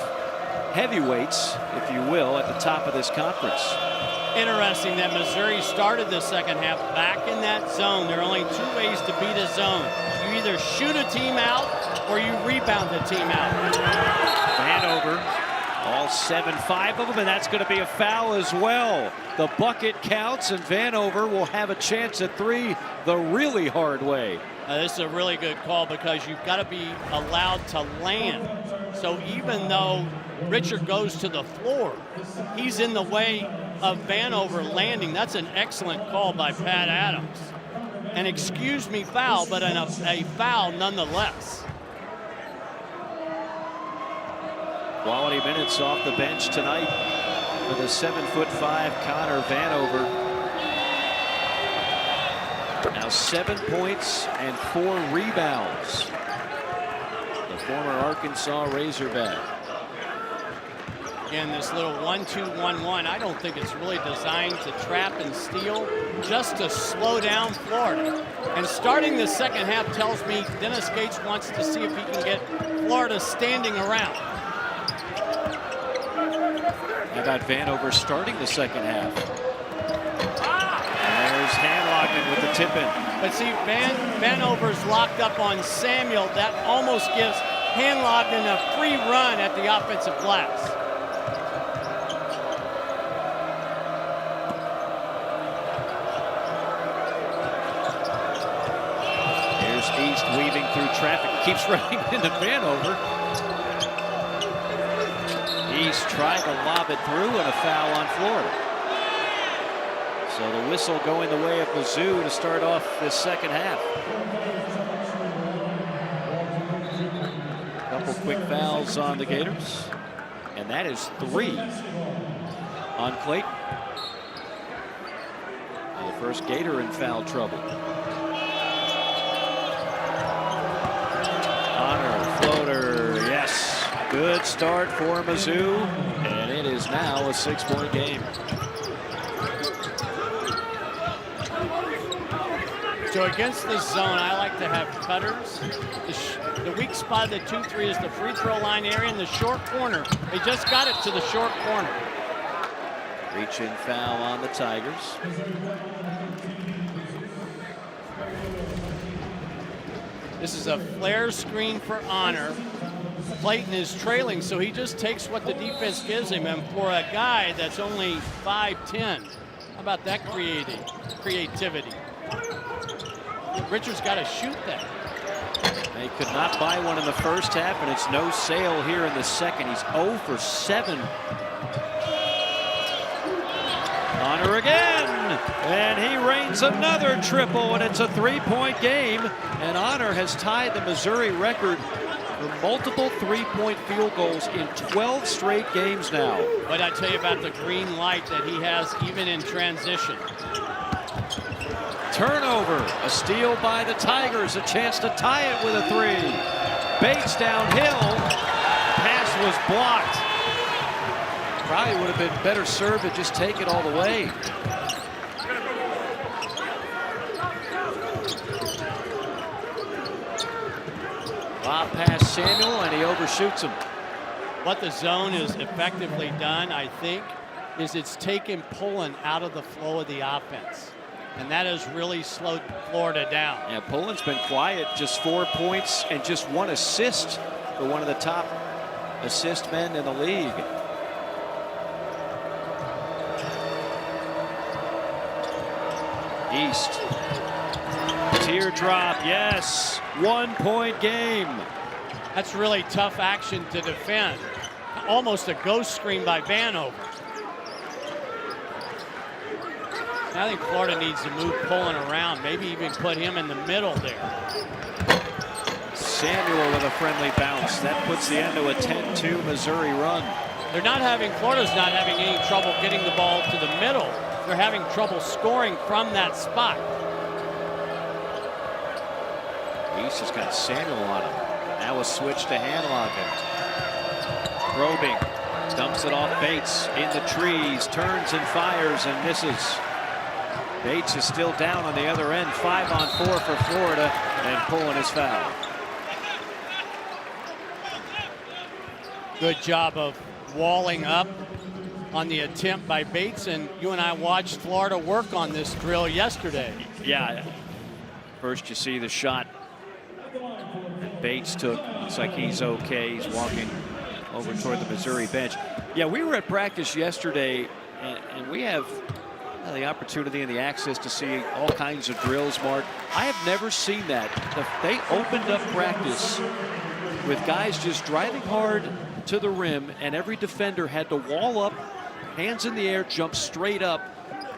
heavyweights, if you will, at the top of this conference. Interesting that Missouri started the second half back in that zone. There are only 2 ways to beat a zone. You either shoot a team out or you rebound a team out. Vanover, all 7-5 of them, and that's going to be a foul as well. The bucket counts, and Vanover will have a chance at 3 the really hard way. This is a really good call because you've got to be allowed to land. So even though Richard goes to the floor, he's in the way of Vanover landing. That's an excellent call by Pat Adams. And excuse me, foul, but a foul nonetheless. Quality minutes off the bench tonight for the 7'5" Connor Vanover. Now 7 points and 4 rebounds. The former Arkansas Razorback. Again, this little 1-2-1-1, I don't think it's really designed to trap and steal, just to slow down Florida. And starting the second half tells me Dennis Gates wants to see if he can get Florida standing around. How about Vanover starting the second half? And there's Hanlocken with the tip-in. But see, Vanover's locked up on Samuel. That almost gives Hanlocken a free run at the offensive glass. East weaving through traffic, keeps running into Vanover. East tried to lob it through, and a foul on Florida. So the whistle going the way of Mizzou to start off this second half. A couple quick fouls on the Gators, and that is 3 on Clayton. And the first Gator in foul trouble. Floater, yes. Good start for Mizzou, and it is now a 6-point game. So against the zone, I like to have cutters. The weak spot of the 2-3 is the free throw line area in the short corner. They just got it to the short corner. Reach-in foul on the Tigers. This is a flare screen for Honor. Clayton is trailing, so he just takes what the defense gives him. And for a guy that's only 5'10", how about that creativity? Richard's got to shoot that. They could not buy one in the first half, and it's no sale here in the second. He's 0 for 7. Honor again, and he rains another triple, and it's a 3-point game. And Honor has tied the Missouri record for multiple 3-point field goals in 12 straight games now. What I tell you about the green light that he has even in transition. Turnover, a steal by the Tigers, a chance to tie it with a 3. Bates downhill, pass was blocked. Probably would have been better served to just take it all the way. Lob past Samuel, and he overshoots him. What the zone has effectively done, I think, is it's taken Pullen out of the flow of the offense. And that has really slowed Florida down. Yeah, Pullen's been quiet, just 4 points and just 1 assist for one of the top assist men in the league. East. Teardrop, yes. 1-point game. That's really tough action to defend. Almost a ghost screen by Vanover. I think Florida needs to move pulling around, maybe even put him in the middle there. Samuel with a friendly bounce. That puts the end to a 10-2 Missouri run. Florida's not having any trouble getting the ball to the middle. They're having trouble scoring from that spot. East has got Samuel on him. Now a switch to Hanlocken. Probing. Dumps it off Bates in the trees. Turns and fires and misses. Bates is still down on the other end. 5-on-4 for Florida, and pulling his foul. Good job of walling up on the attempt by Bates, and you and I watched Florida work on this drill yesterday. Yeah. First you see the shot that Bates took. Looks like he's okay. He's walking over toward the Missouri bench. Yeah, we were at practice yesterday, and we have the opportunity and the access to see all kinds of drills, Mark. I have never seen that. They opened up practice with guys just driving hard to the rim, and every defender had to wall up, hands in the air, jump straight up,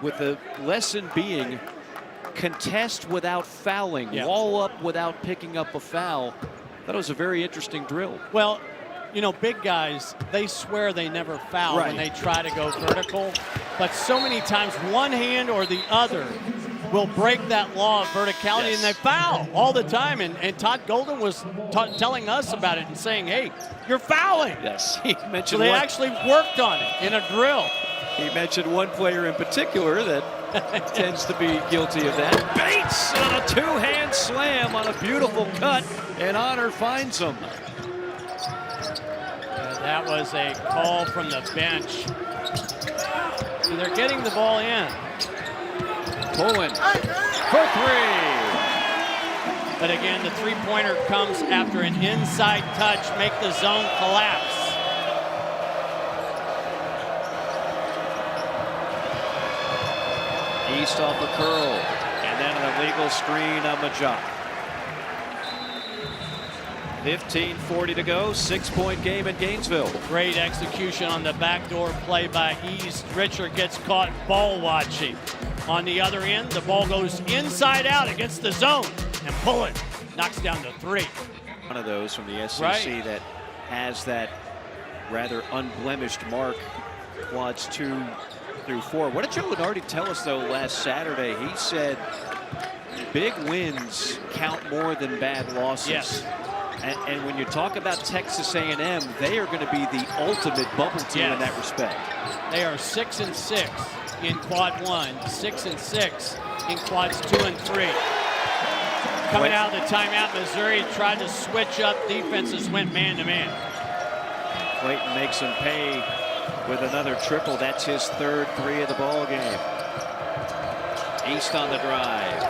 with the lesson being contest without fouling, wall up without picking up a foul. That was a very interesting drill. Well, you know, big guys, they swear they never foul when they try to go vertical. But so many times one hand or the other will break that law of verticality, and they foul all the time. And Todd Golden was telling us about it and saying, hey, you're fouling. Yes, he mentioned so they actually worked on it in a drill. He mentioned one player in particular that tends to be guilty of that. Bates on a two-hand slam on a beautiful cut, and Honor finds him. That was a call from the bench. So they're getting the ball in. Pulling for three. But again, the three-pointer comes after an inside touch, make the zone collapse. East off a curl, and then an illegal screen on Majok. 15:40 to go, 6-point game in Gainesville. Great execution on the backdoor play by East. Richard gets caught ball watching. On the other end, the ball goes inside out against the zone, and Pullen knocks down the three. One of those from the SEC that has that rather unblemished mark, quads 2 through 4. What did Joe Lunardi tell us, though, last Saturday? He said big wins count more than bad losses. Yes. And when you talk about Texas A&M, they are going to be the ultimate bubble team in that respect. They are 6-6 in quad 1, 6-6 in quads 2 and 3. Coming out of the timeout, Missouri tried to switch up defenses, went man-to-man. Clayton makes him pay with another triple. That's his third three of the ball game. East on the drive.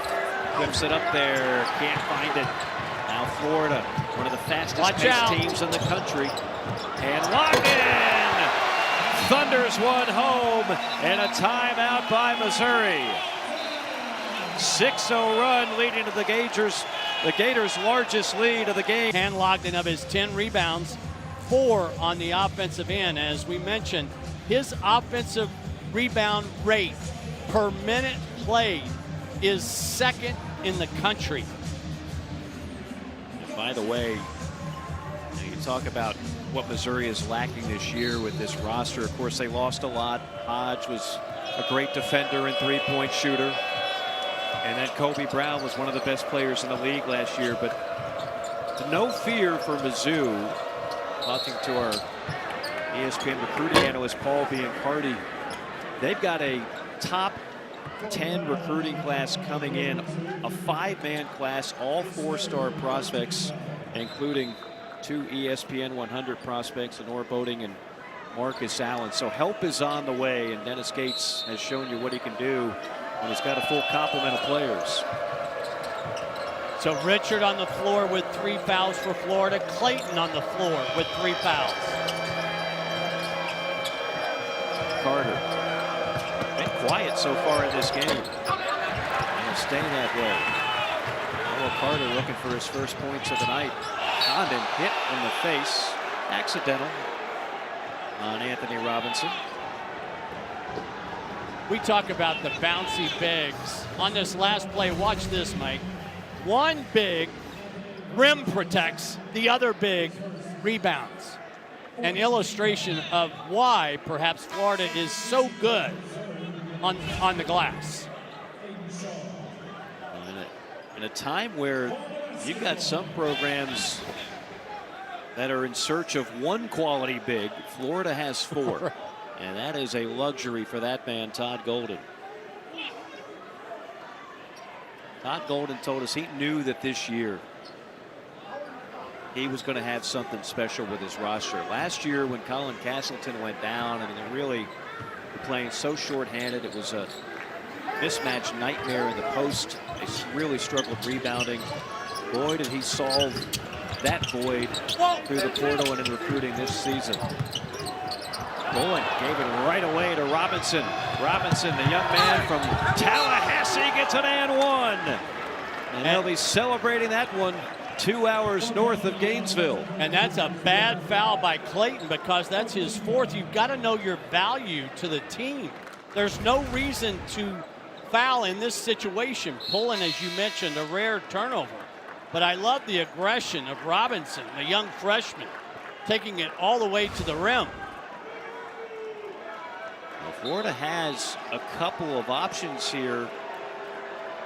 Whips it up there. Can't find it. Now Florida, one of the fastest paced teams in the country. And Logan thunders one home, and a timeout by Missouri. 6-0 run leading to the Gators' largest lead of the game. Logden of his 10 rebounds, 4 on the offensive end. As we mentioned, his offensive rebound rate per minute played is second in the country. And by the way, you talk about what Missouri is lacking this year with this roster. Of course, they lost a lot. Hodge was a great defender and three-point shooter. And then Kobe Brown was one of the best players in the league last year. But no fear for Mizzou. Talking to our ESPN recruiting analyst, Paul Biancardi, they've got a top 10 recruiting class coming in, a 5-man class, all 4-star prospects, including 2 ESPN 100 prospects, Lenore Boating and Marcus Allen. So help is on the way, and Dennis Gates has shown you what he can do when he's got a full complement of players. So Richard on the floor with 3 fouls for Florida. Clayton on the floor with 3 fouls. Carter, been quiet so far in this game. stay that way. Noah Carter looking for his first points of the night. Condon hit in the face, accidental on Anthony Robinson. We talk about the bouncy bigs. On this last play, watch this, Mike. One big rim protects, the other big rebounds. An illustration of why perhaps Florida is so good on the glass. In a time where you've got some programs that are in search of one quality big, Florida has 4. And that is a luxury for that man, Todd Golden. Todd Golden told us he knew that this year he was going to have something special with his roster. Last year when Colin Castleton went down and they really were playing so shorthanded, it was a mismatch nightmare in the post. They really struggled rebounding. Boy, did he solve that void through the portal and in recruiting this season. Bowen gave it right away to Robinson. Robinson, the young man from Tallahassee, gets an and one. And they'll be celebrating that one 2 hours north of Gainesville. And that's a bad foul by Clayton because that's his 4th. You've got to know your value to the team. There's no reason to foul in this situation. Pulling, as you mentioned, a rare turnover. But I love the aggression of Robinson, the young freshman, taking it all the way to the rim. Well, Florida has a couple of options here,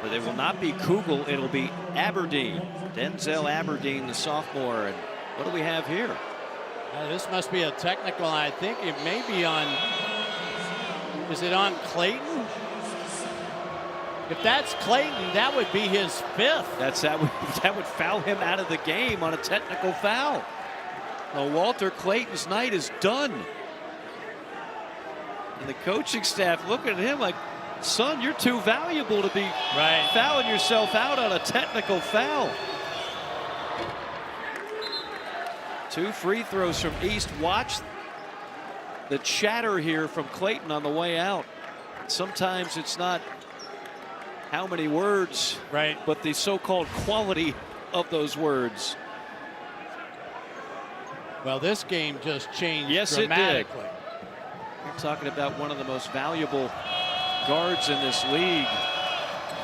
but it will not be Kugel. It'll be Aberdeen. Denzel Aberdeen, the sophomore. And what do we have here? This must be a technical. I think it may be on. Is it on Clayton? If that's Clayton, that would be his 5th. That would foul him out of the game on a technical foul. Well, Walter Clayton's night is done. And the coaching staff looking at him like, son, you're too valuable to be fouling yourself out on a technical foul. 2 free throws from East. Watch the chatter here from Clayton on the way out. Sometimes it's not how many words, but the so-called quality of those words. Well, this game just changed It dramatically. did. You're talking about one of the most valuable guards in this league.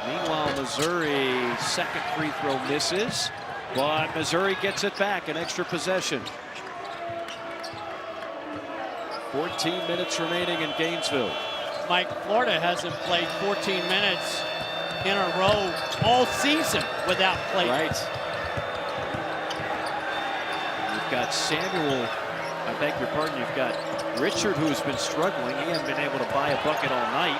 Meanwhile, Missouri, second free throw misses, but Missouri gets it back, an extra possession. 14 minutes remaining in Gainesville. Mike, Florida hasn't played 14 minutes in a row all season without Clayton. Right. You've got Samuel, I beg your pardon, you've got Richard, who's been struggling. He hasn't been able to buy a bucket all night.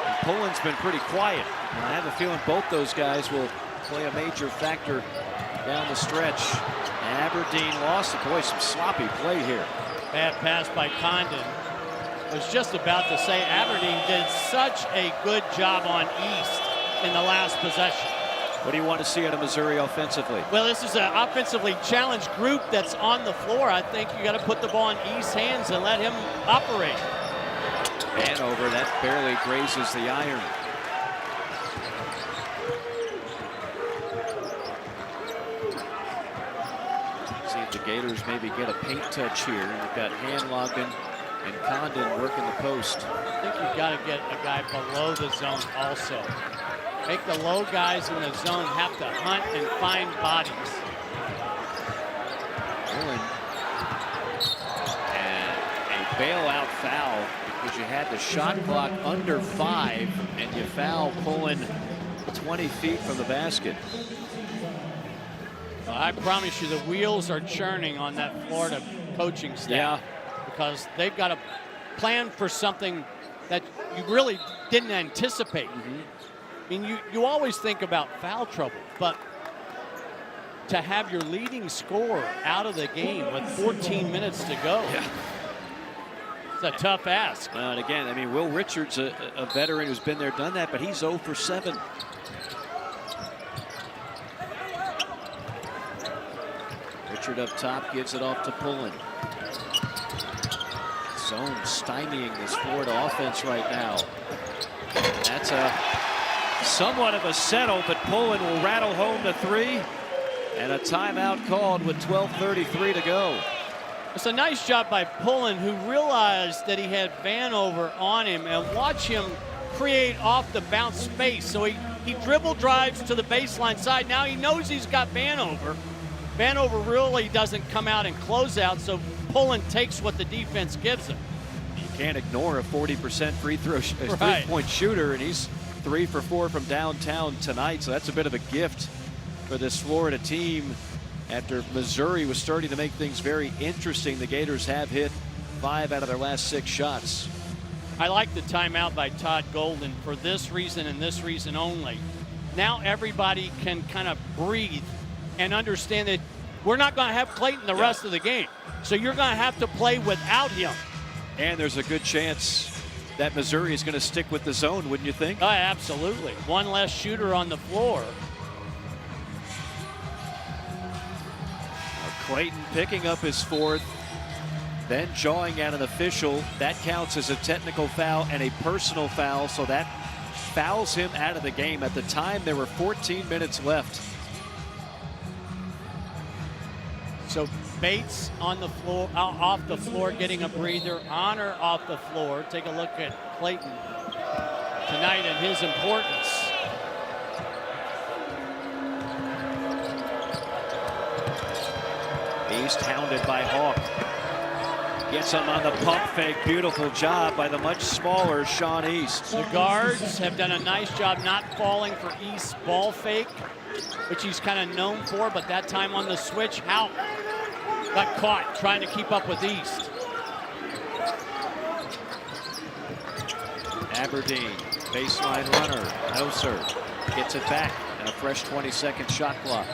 And Pullen's been pretty quiet. And I have a feeling both those guys will play a major factor down the stretch. Aberdeen lost it. Boy, some sloppy play here. Bad pass by Condon. Was just about to say Aberdeen did such a good job on East in the last possession. What do you want to see out of Missouri offensively? Well, this is an offensively challenged group that's on the floor. I think you got to put the ball in East's hands and let him operate. Hanover, that barely grazes the iron. See if the Gators maybe get a paint touch here. You've got Hanlocken and Condon working the post. I think you've got to get a guy below the zone also. Make the low guys in the zone have to hunt and find bodies. And a bailout foul because you had the shot clock under 5 and you foul Pullen 20 feet from the basket. Well, I promise you the wheels are churning on that Florida coaching staff. Because they've got to plan for something that you really didn't anticipate. I mean, you always think about foul trouble, but to have your leading scorer out of the game with 14 minutes to go, it's a tough ask. And again, I mean, Will Richards, a veteran who's been there, done that, but he's 0 for 7. Richard up top gives it off to Pullen. Zone stymieing this Florida offense right now. That's a Somewhat of a settle, but Pullen will rattle home the 3. And a timeout called with 12:33 to go. It's a nice job by Pullen, who realized that he had Vanover on him, and watch him create off the bounce space. So he dribble drives to the baseline side. Now he knows he's got Vanover. Vanover really doesn't come out and close out, so Pullen takes what the defense gives him. You can't ignore a 40% Right. three-point shooter, and he's 3 for 4 from downtown tonight. So that's a bit of a gift for this Florida team. After Missouri was starting to make things very interesting, the Gators have hit 5 out of their last 6 shots. I like the timeout by Todd Golden for this reason and this reason only. Now everybody can kind of breathe and understand that we're not going to have Clayton the rest of the game. So you're going to have to play without him. And there's a good chance that Missouri is going to stick with the zone, wouldn't you think? Oh, absolutely. One less shooter on the floor. Clayton picking up his 4th, then jawing at an official. That counts as a technical foul and a personal foul, so that fouls him out of the game. At the time, there were 14 minutes left. So Bates on the floor, off the floor, getting a breather. Honor off the floor. Take a look at Clayton tonight and his importance. East hounded by Hawk. Gets him on the pump fake. Beautiful job by the much smaller Sean East. The guards have done a nice job not falling for East's ball fake, which he's kind of known for, but that time on the switch, Houck got caught trying to keep up with East. Aberdeen, baseline runner, Noser gets it back, and a fresh 20-second shot clock.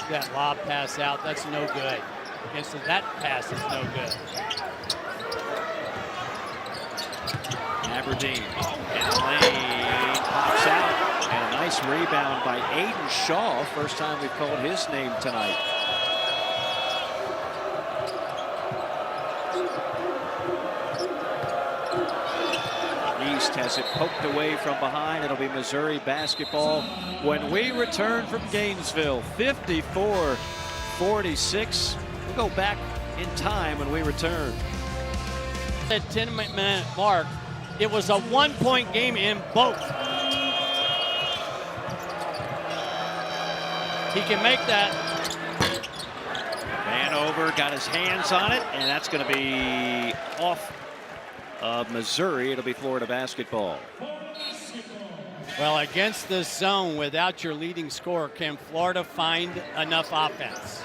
That lob pass out, that's no good. Against that pass is no good. Aberdeen, and Lane pops out, and a nice rebound by Aiden Shaw. First time we've called his name tonight. East has it poked away from behind. It'll be Missouri basketball when we return from Gainesville. 54-46. We'll go back in time when we return. At 10-minute mark, it was a 1-point game in both. He can make that. Vanover got his hands on it, and that's going to be off of Missouri. It'll be Florida basketball. Well, against this zone, without your leading scorer, can Florida find enough offense?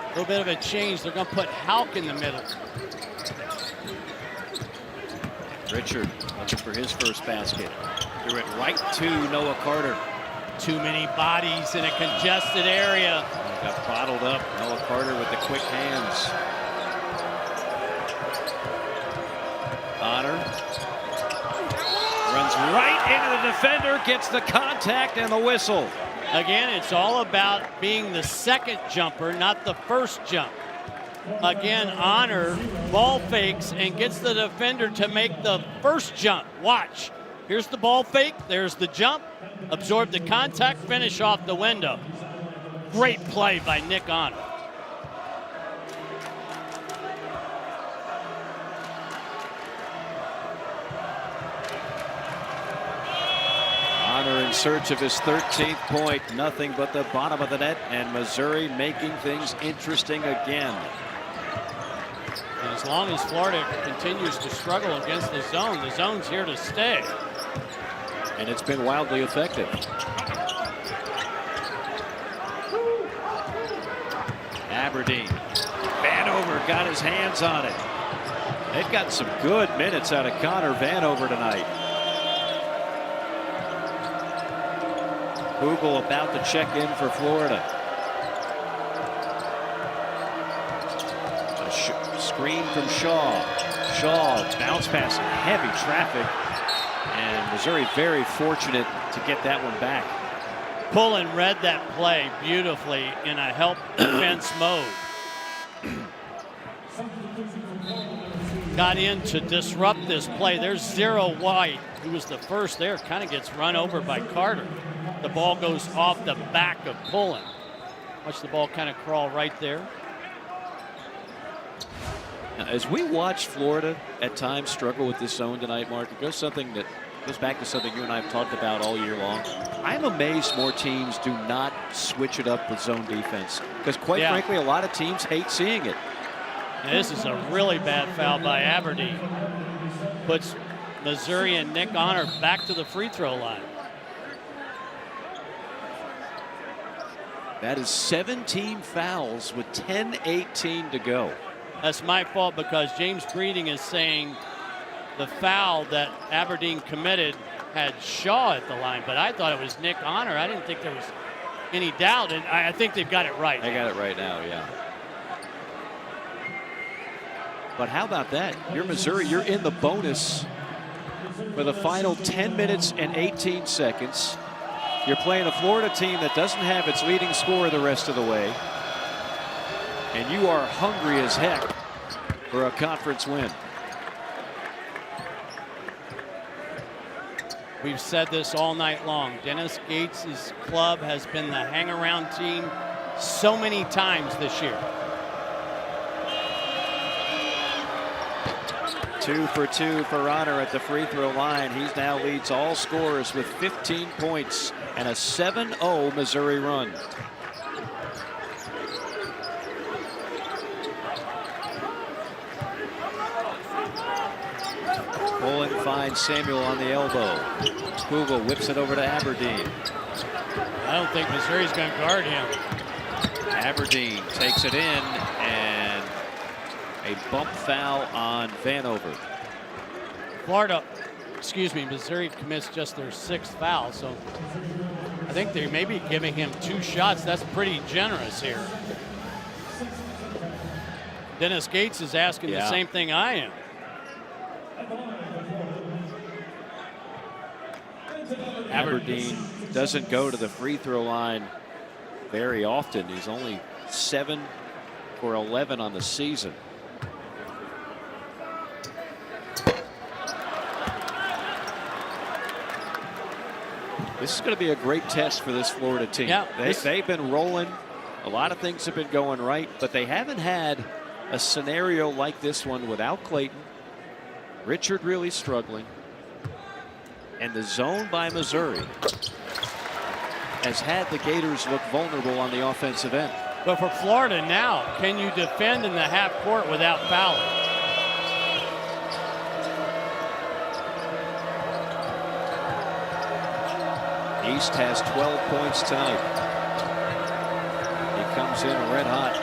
A little bit of a change. They're going to put Houck in the middle. Richard looking for his first basket. Threw it right to Noah Carter. Too many bodies in a congested area. Got bottled up. Noah Carter with the quick hands. Honor runs right into the defender, gets the contact and the whistle. Again, it's all about being the second jumper, not the first jump. Again, Honor ball fakes and gets the defender to make the first jump. Watch. Here's the ball fake. There's the jump. Absorb the contact, finish off the window. Great play by Nick Honor. Honor in search of his 13th point. Nothing but the bottom of the net, and Missouri making things interesting again. And as long as Florida continues to struggle against the zone's here to stay. And it's been wildly effective. Aberdeen. Vanover got his hands on it. They've got some good minutes out of Connor Vanover tonight. Hugel about to check in for Florida. A screen from Shaw. Shaw bounce pass, heavy traffic. And Missouri very fortunate to get that one back. Pullen read that play beautifully in a help defense mode. got in to disrupt this play. There's 0 White, who was the first there, kind of gets run over by Carter. The ball goes off the back of Pullen. Watch the ball kind of crawl right there. Now, as we watch Florida at times struggle with this zone tonight, Mark, it goes back to something you and I have talked about all year long. I'm amazed more teams do not switch it up with zone defense, because quite frankly, a lot of teams hate seeing it. And this is a really bad foul by Aberdeen. Puts Missouri and Nick Honor back to the free throw line. That is 17 fouls with 10:18 to go. That's my fault, because James Breeding is saying the foul that Aberdeen committed had Shaw at the line, but I thought it was Nick Honor. I didn't think there was any doubt, and I think they've got it right. They got it right now, yeah. But how about that? You're Missouri, you're in the bonus for the final 10 minutes and 18 seconds. You're playing a Florida team that doesn't have its leading scorer the rest of the way. And you are hungry as heck for a conference win. We've said this all night long. Dennis Gates' club has been the hang-around team so many times this year. 2 for 2 for Honor at the free throw line. He now leads all scorers with 15 points and a 7-0 Missouri run. Pullen finds Samuel on the elbow. Kugel whips it over to Aberdeen. I don't think Missouri's going to guard him. Aberdeen takes it in, and a bump foul on Vanover. Missouri commits just their 6th foul, so I think they may be giving him 2 shots. That's pretty generous here. Dennis Gates is asking the same thing I am. Aberdeen doesn't go to the free throw line very often. He's only 7 for 11 on the season. This is going to be a great test for this Florida team. Yeah, they've been rolling. A lot of things have been going right, but they haven't had a scenario like this one without Clayton. Richard really struggling. And the zone by Missouri has had the Gators look vulnerable on the offensive end. But for Florida now, can you defend in the half court without fouling? East has 12 points tonight. He comes in red hot.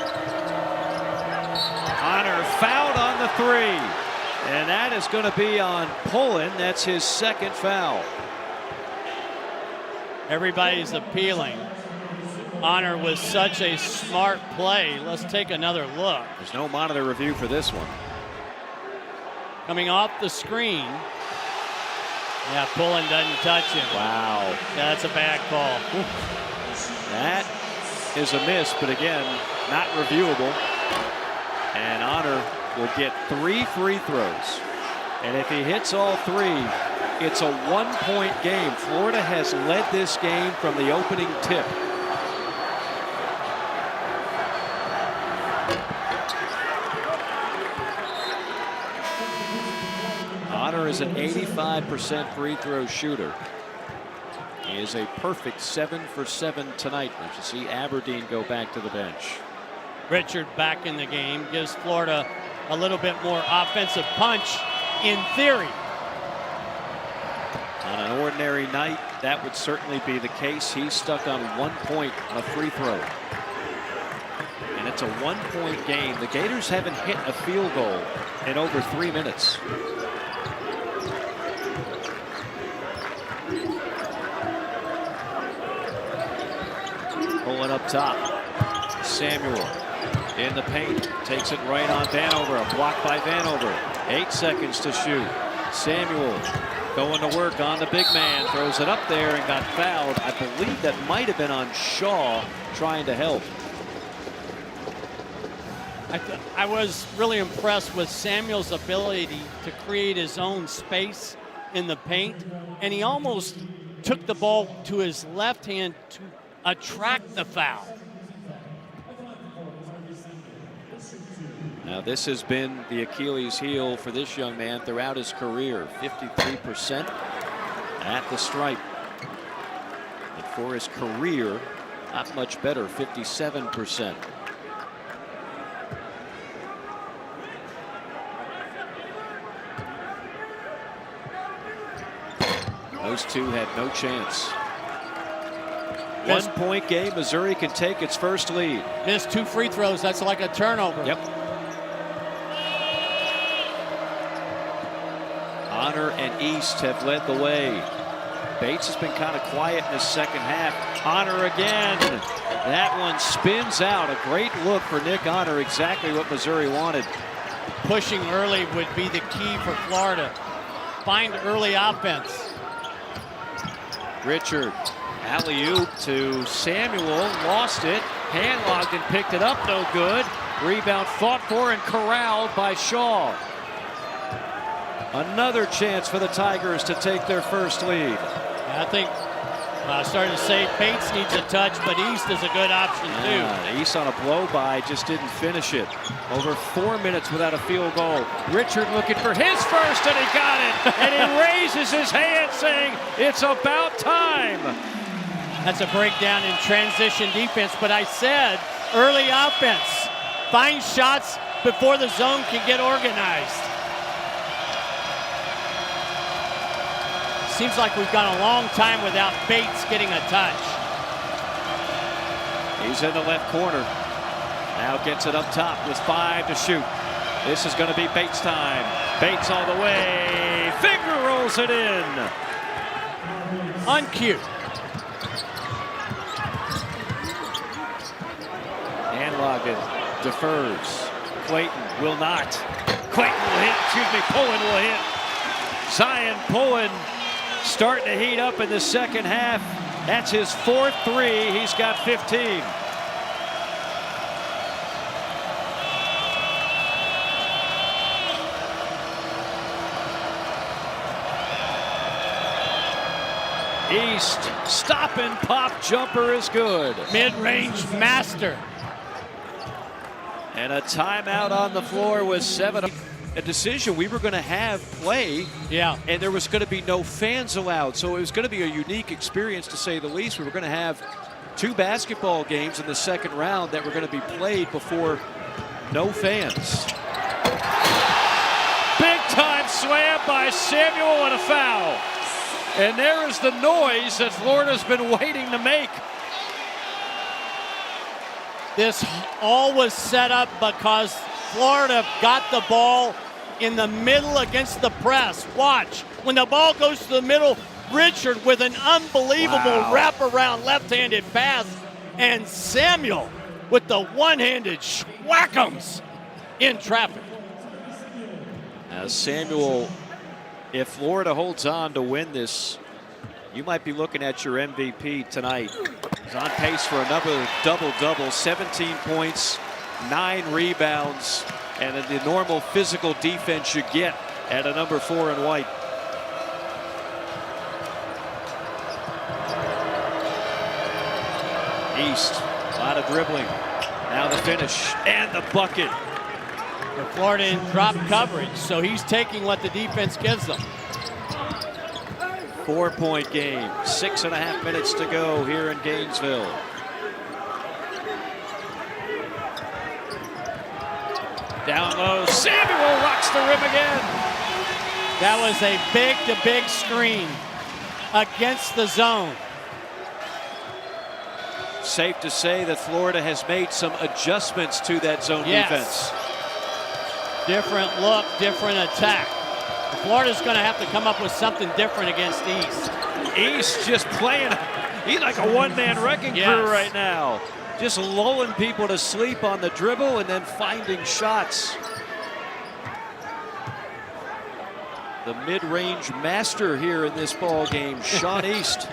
Honor fouled on the 3. And that is going to be on Pullen. That's his 2nd foul. Everybody's appealing. Honor was such a smart play. Let's take another look. There's no monitor review for this one. Coming off the screen. Yeah, Pullen doesn't touch him. Wow. Yeah, that's a bad call. That is a miss, but again, not reviewable. And Honor will get 3 free throws. And if he hits all 3, it's a 1-point game. Florida has led this game from the opening tip. Honor is an 85% free throw shooter. He is a perfect 7 for 7 tonight. As you see Aberdeen go back to the bench. Richard back in the game gives Florida a little bit more offensive punch in theory. On an ordinary night, that would certainly be the case. He's stuck on 1 point on a free throw. And it's a 1-point game. The Gators haven't hit a field goal in over 3 minutes. Pulling up top. Samuel in the paint, takes it right on Vanover. A block by Vanover. 8 seconds to shoot. Samuel going to work on the big man, throws it up there and got fouled. I believe that might have been on Shaw trying to help. I was really impressed with Samuel's ability to create his own space in the paint, and he almost took the ball to his left hand to attract the foul. Now this has been the Achilles heel for this young man throughout his career. 53% at the stripe. And for his career, not much better, 57%. Those two had no chance. 1 point game. Missouri can take its first lead. Missed 2 free throws. That's like a turnover. Yep. Honor and East have led the way. Bates has been kind of quiet in the second half. Honor again. That one spins out. A great look for Nick Honor. Exactly what Missouri wanted. Pushing early would be the key for Florida. Find early offense. Richard, alley-oop to Samuel, lost it, hand-logged and picked it up, no good. Rebound fought for and corralled by Shaw. Another chance for the Tigers to take their first lead. I think I started to say Bates needs a touch, but East is a good option too. East on a blow-by, just didn't finish it. Over 4 minutes without a field goal. Richard looking for his first, and he got it. And he raises his hand saying, it's about time. That's a breakdown in transition defense, but I said early offense. Find shots before the zone can get organized. Seems like we've gone a long time without Bates getting a touch. He's in the left corner. Now gets it up top with 5 to shoot. This is going to be Bates time. Bates all the way. Finger rolls it in. Uncute. Handlogged defers. Clayton will not. Clayton will hit. Excuse me. Pullen will hit. Zion Pullen starting to heat up in the second half. That's his 4th three. He's got 15. East stop and pop jumper is good. Mid-range master. And a timeout on the floor with 7. A decision we were going to have play, and there was going to be no fans allowed, so it was going to be a unique experience to say the least. We were going to have 2 basketball games in the second round that were going to be played before no fans. Big time slam by Samuel and a foul. And there is the noise that Florida's been waiting to make. This all was set up because Florida got the ball in the middle against the press. Watch. When the ball goes to the middle, Richard with an unbelievable wraparound left-handed pass, and Samuel with the one-handed schwack'ems in traffic. As Samuel, if Florida holds on to win this, you might be looking at your MVP tonight. He's on pace for another double-double, 17 points, 9 rebounds, and the normal physical defense you get at a number 4 in white. East, a lot of dribbling. Now the finish and the bucket. But Florida in drop coverage, so he's taking what the defense gives them. 4-point game, 6.5 minutes to go here in Gainesville. Down low, Samuel rocks the rim again. That was a big-to-big screen against the zone. Safe to say that Florida has made some adjustments to that zone defense. Different look, different attack. Florida's going to have to come up with something different against East. East just playing, he's like a one-man wrecking crew right now. Just lulling people to sleep on the dribble and then finding shots. The mid-range master here in this ball game, Sean East.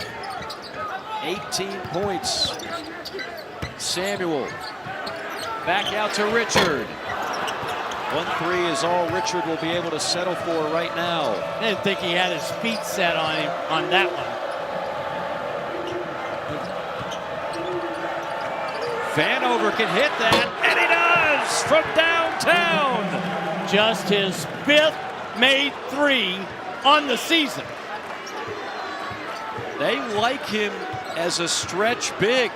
18 points. Samuel Back out to Richard. 1-3 is all Richard will be able to settle for right now. I didn't think he had his feet set on him on that one. Vanover can hit that, and he does from downtown. Just his 5th made 3 on the season. They like him as a stretch big.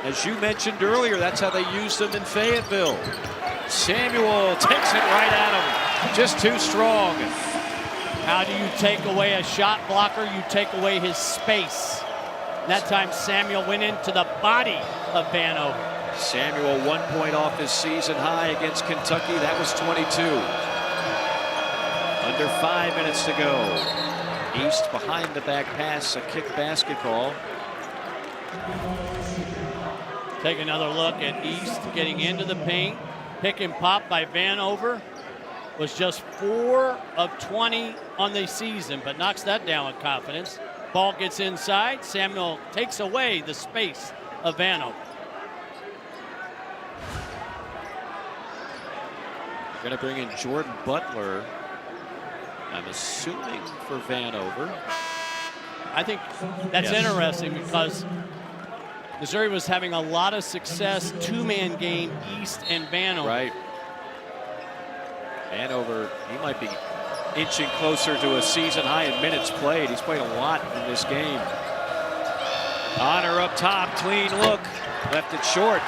As you mentioned earlier, that's how they used him in Fayetteville. Samuel takes it right at him. Just too strong. How do you take away a shot blocker? You take away his space. That time Samuel went into the body of Vanover. Samuel 1 point off his season high against Kentucky. That was 22. Under 5 minutes to go. East behind the back pass, a kick basketball. Take another look at East getting into the paint. Pick and pop by Vanover was just 4 of 20 on the season, but knocks that down with confidence. Ball gets inside. Samuel takes away the space of Vanover. Going to bring in Jordan Butler, I'm assuming, for Vanover. I think that's interesting because Missouri was having a lot of success two-man game, East and Vanover. Right. Vanover, he might be inching closer to a season high in minutes played. He's played a lot in this game. Honor up top, clean look, left it short.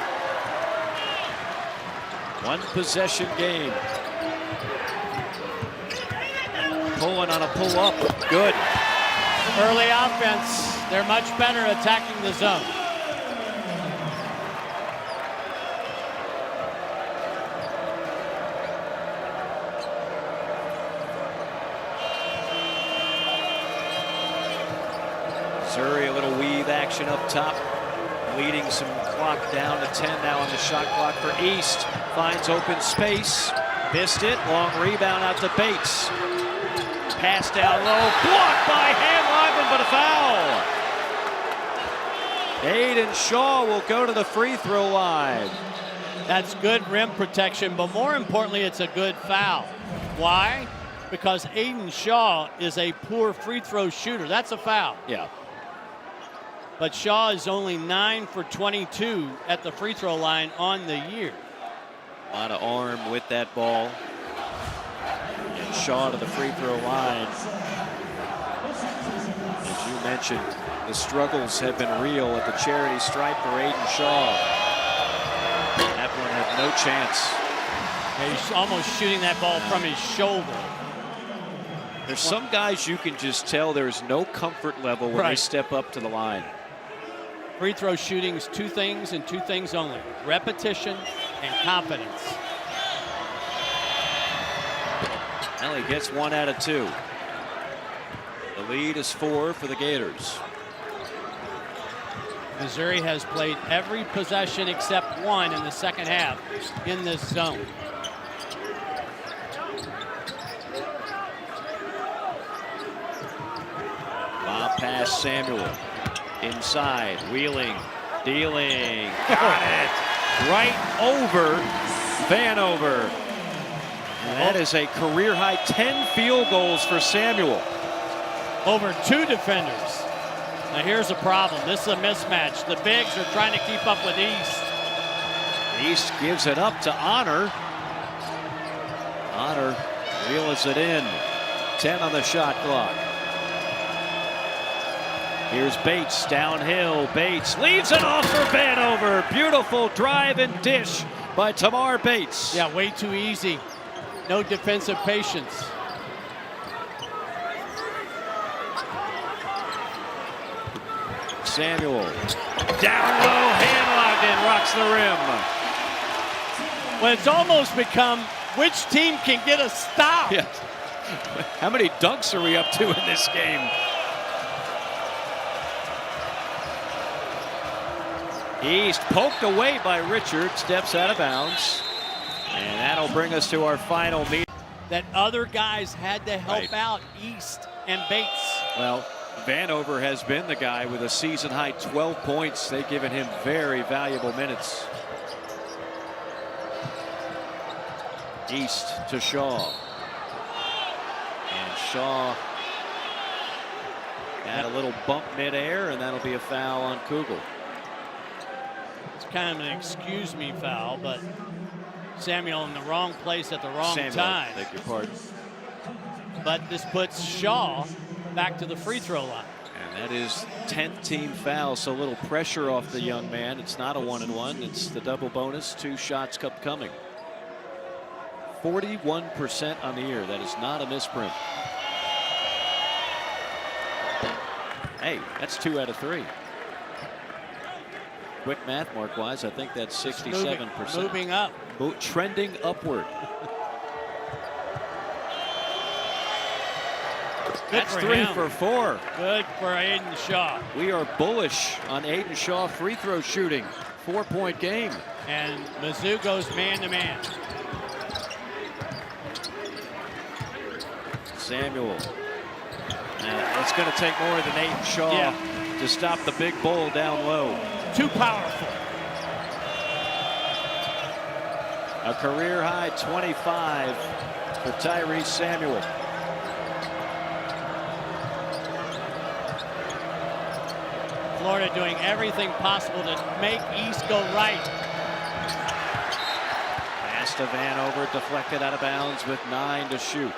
One possession game. Pulling on a pull up, good. Early offense, they're much better attacking the zone. Missouri, a little weave action up top, leading some clock down to 10 now on the shot clock for East. Finds open space, missed it, long rebound out to Bates. Pass down low, blocked by Hanlyman, but a foul. Aiden Shaw will go to the free throw line. That's good rim protection, but more importantly, it's a good foul. Why? Because Aiden Shaw is a poor free throw shooter. That's a foul. Yeah. But Shaw is only 9 for 22 at the free throw line on the year. A lot of arm with that ball. And Shaw to the free throw line. As you mentioned, the struggles have been real at the charity stripe for Aiden Shaw. That one had no chance. Yeah, he's almost shooting that ball from his shoulder. There's some guys you can just tell there's no comfort level when they step up to the line. Free throw shooting is 2 things and 2 things only: repetition and confidence. Well, he gets 1 out of 2. The lead is 4 for the Gators. Missouri has played every possession except 1 in the second half in this zone. Bob pass Samuel. Inside, wheeling, dealing, got it. Right over Vanover. And that is a career high 10 field goals for Samuel. Over 2 defenders. Now here's a problem. This is a mismatch. The bigs are trying to keep up with East. East gives it up to Honor. Honor reels it in. 10 on the shot clock. Here's Bates downhill. Bates leaves it off for Vanover. Beautiful drive and dish by Tamar Bates. Yeah, way too easy. No defensive patience. Samuel down low, hand locked in, rocks the rim. Well, it's almost become which team can get a stop. Yeah. How many dunks are we up to in this game? East poked away by Richard, steps out of bounds. And that'll bring us to our final meeting. That other guys had to help out East and Bates. Well, Vanover has been the guy with a season high 12 points. They've given him very valuable minutes. East to Shaw. And Shaw had a little bump midair, and that'll be a foul on Kugel. It's kind of an excuse me foul, but Samuel in the wrong place at the wrong time. Beg your pardon. But this puts Shaw back to the free throw line. And that is 10th team foul, so a little pressure off the young man. It's not a 1-and-1. It's the double bonus. 2 shots kept coming. 41% on the year. That is not a misprint. Hey, that's 2 out of 3. Quick math mark wise, I think that's 67%. Moving up. Trending upward. That's 3 for 4. Good for Aiden Shaw. We are bullish on Aiden Shaw free throw shooting. 4-point game. And Mizzou goes man to man. Samuel. It's going to take more than Aiden Shaw to stop the big bull down low. Too powerful. A career high 25 for Tyrese Samuel. Florida doing everything possible to make East go right. Pass to Vanover, deflected out of bounds with 9 to shoot.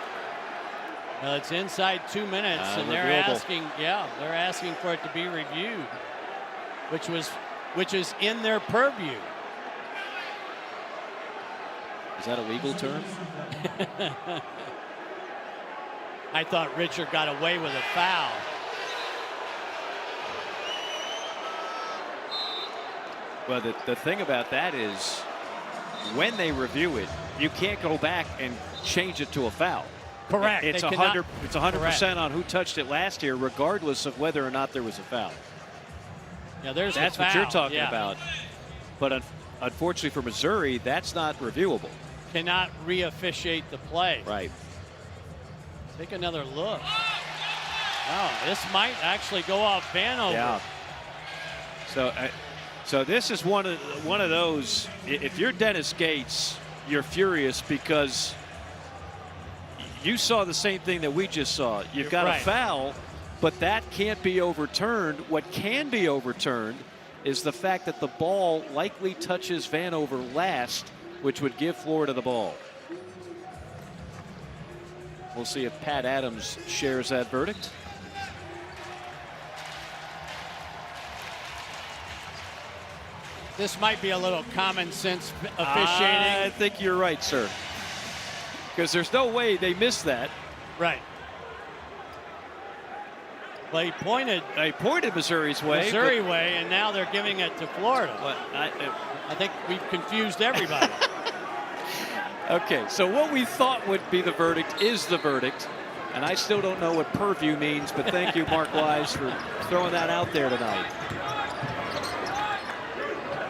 Well, it's inside 2 minutes, and they're asking for it to be reviewed, which is in their purview. Is that a legal term? I thought Richard got away with a foul. Well, the thing about that is when they review it, you can't go back and change it to a foul. Correct. It's 100% on who touched it last year, regardless of whether or not there was a foul. Yeah, that's the foul. What you're talking about. But unfortunately for Missouri, that's not reviewable. Cannot re-officiate the play. Right. Take another look. Oh, this might actually go off Vanover. Yeah. So this is one of those. If you're Dennis Gates, you're furious because you saw the same thing that we just saw. You've got a foul, but that can't be overturned. What can be overturned is the fact that the ball likely touches Vanover last, which would give Florida the ball. We'll see if Pat Adams shares that verdict. This might be a little common sense officiating. I think you're right, sir. Because there's no way they missed that. Right. Well, he pointed Missouri's way. Missouri way, and now they're giving it to Florida. But I think we've confused everybody. Okay, so what we thought would be the verdict is the verdict. And I still don't know what purview means, but thank you, Mark Wise, for throwing that out there tonight.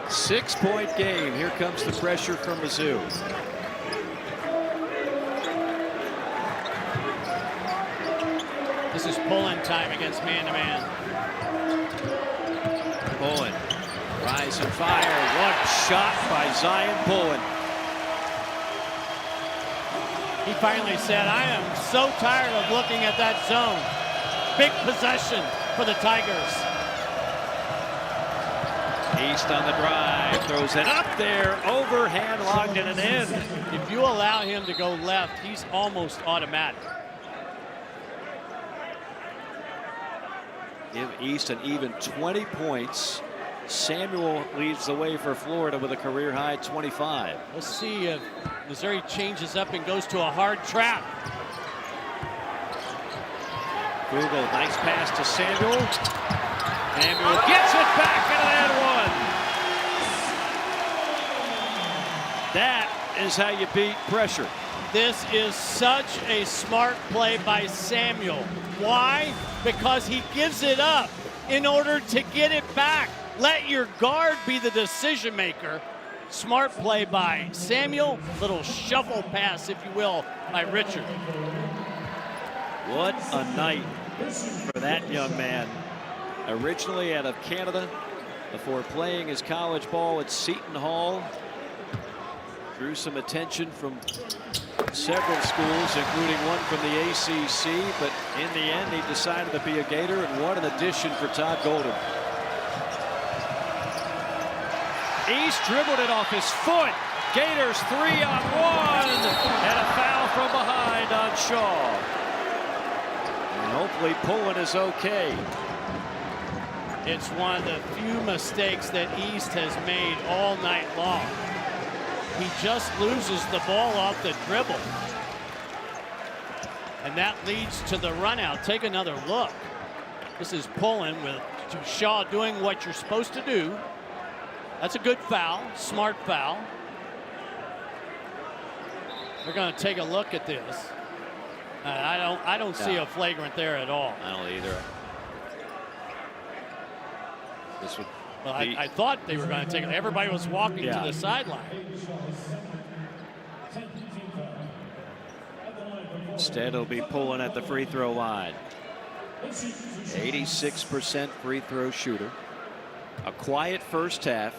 6-point game. Here comes the pressure from Mizzou. This is Pullen time against man-to-man. Pullen, rise and fire. One shot by Zion Pullen. He finally said, I am so tired of looking at that zone. Big possession for the Tigers. East on the drive, throws it up there, overhand logged in and in. If you allow him to go left, he's almost automatic. Give East an even 20 points. Samuel leads the way for Florida with a career high 25. Let's see if Missouri changes up and goes to a hard trap. Kugel, nice pass to Samuel. Samuel gets it back and one. That is how you beat pressure. This is such a smart play by Samuel. Why? Because he gives it up in order to get it back. Let your guard be the decision maker. Smart play by Samuel. Little shovel pass, if you will, by Richard. What a night for that young man. Originally out of Canada, before playing his college ball at Seton Hall. drew some attention from several schools, including one from the ACC, but in the end he decided to be a Gator, and what an addition for Todd Golden. East dribbled it off his foot. Gators 3-on-1, and a foul from behind on Shaw. And hopefully Pullen is okay. It's one of the few mistakes that East has made all night long. He just loses the ball off the dribble. And that leads to the run out. Take another look. This is Pullen with Shaw doing what you're supposed to do. That's a good foul, smart foul. They're going to take a look at this. I don't see a flagrant there at all. I don't either. This would well, I thought they were going to take it. Everybody was walking to the sideline. Instead, it'll be Pullen at the free throw line. 86% free throw shooter. A quiet first half.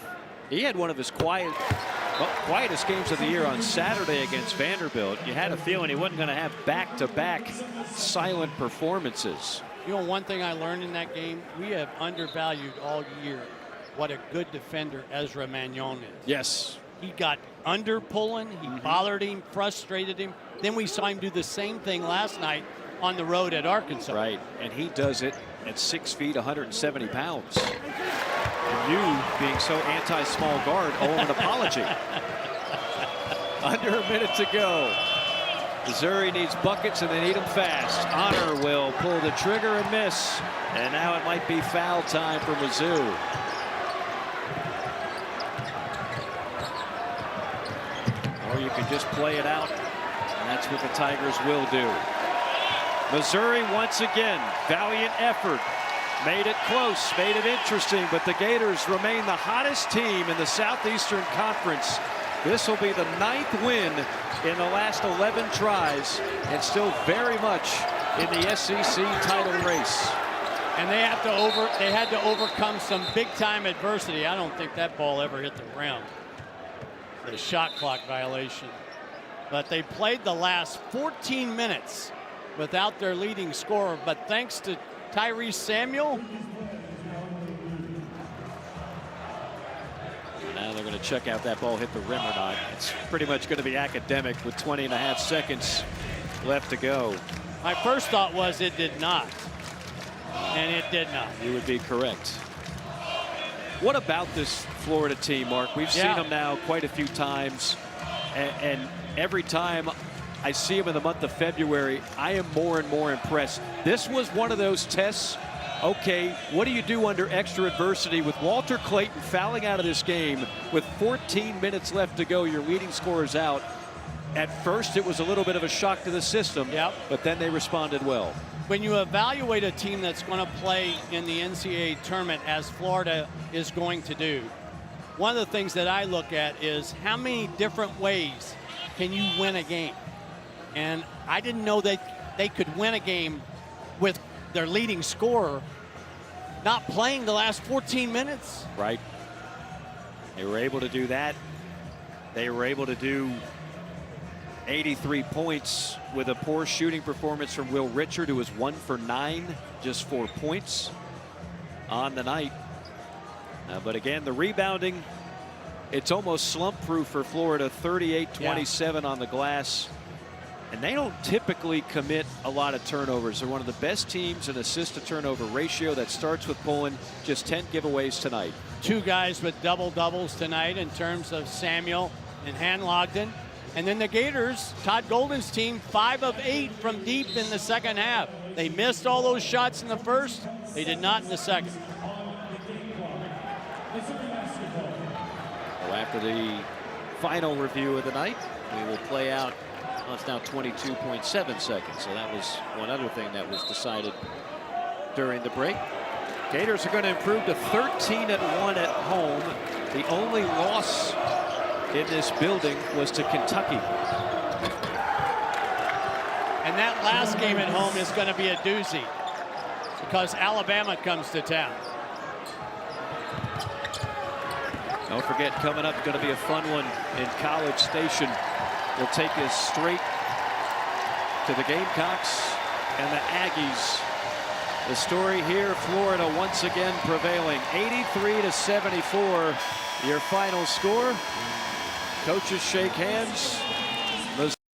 He had one of his quietest games of the year on Saturday against Vanderbilt. You had a feeling he wasn't going to have back-to-back silent performances. You know, one thing I learned in that game, we have undervalued all year what a good defender Ezra Magnon is. Yes. He got under Pullen. He bothered him, frustrated him. Then we saw him do the same thing last night on the road at Arkansas. Right, and he does it at 6 feet, 170 pounds. And you, being so anti-small guard, owe him an apology. Under a minute to go. Missouri needs buckets, and they need them fast. Honor will pull the trigger and miss. And now it might be foul time for Mizzou. Or you can just play it out, and that's what the Tigers will do. Missouri once again, valiant effort. Made it close, made it interesting, but the Gators remain the hottest team in the Southeastern Conference. This will be the 9th win in the last 11 tries, and still very much in the SEC title race. And they had to overcome some big-time adversity. I don't think that ball ever hit the rim. The shot clock violation. But they played the last 14 minutes without their leading scorer, but thanks to Tyrese Samuel. Now they're going to check out that ball hit the rim or not. It's pretty much going to be academic with 20.5 seconds left to go. My first thought was it did not. And it did not. You would be correct. What about this Florida team, Mark? We've seen them now quite a few times. And every time I see them in the month of February, I am more and more impressed. This was one of those tests. Okay, what do you do under extra adversity with Walter Clayton fouling out of this game with 14 minutes left to go? Your leading scorer's out. At first, it was a little bit of a shock to the system, but then they responded well. When you evaluate a team that's going to play in the NCAA tournament, as Florida is going to do, one of the things that I look at is how many different ways can you win a game? And I didn't know that they could win a game with their leading scorer not playing the last 14 minutes. Right. They were able to do that. They were able to do 83 points with a poor shooting performance from Will Richard, who was 1 for 9, just 4 points on the night. But again, the rebounding, it's almost slump-proof for Florida, 38-27 on the glass. And they don't typically commit a lot of turnovers. They're one of the best teams in assist-to-turnover ratio. That starts with Pullen, just 10 giveaways tonight. 2 guys with double-doubles tonight in terms of Samuel and Hanlogden. And then the Gators, Todd Golden's team, 5 of 8 from deep in the second half. They missed all those shots in the first. They did not in the second. Well, after the final review of the night, we will play out. Well, it's now 22.7 seconds, so that was one other thing that was decided during the break. Gators are going to improve to 13-1 at home. The only loss in this building was to Kentucky. And that last game at home is going to be a doozy because Alabama comes to town. Don't forget, coming up, going to be a fun one in College Station. We'll take us straight to the Gamecocks and the Aggies. The story here, Florida once again prevailing, 83-74, your final score. Coaches shake hands.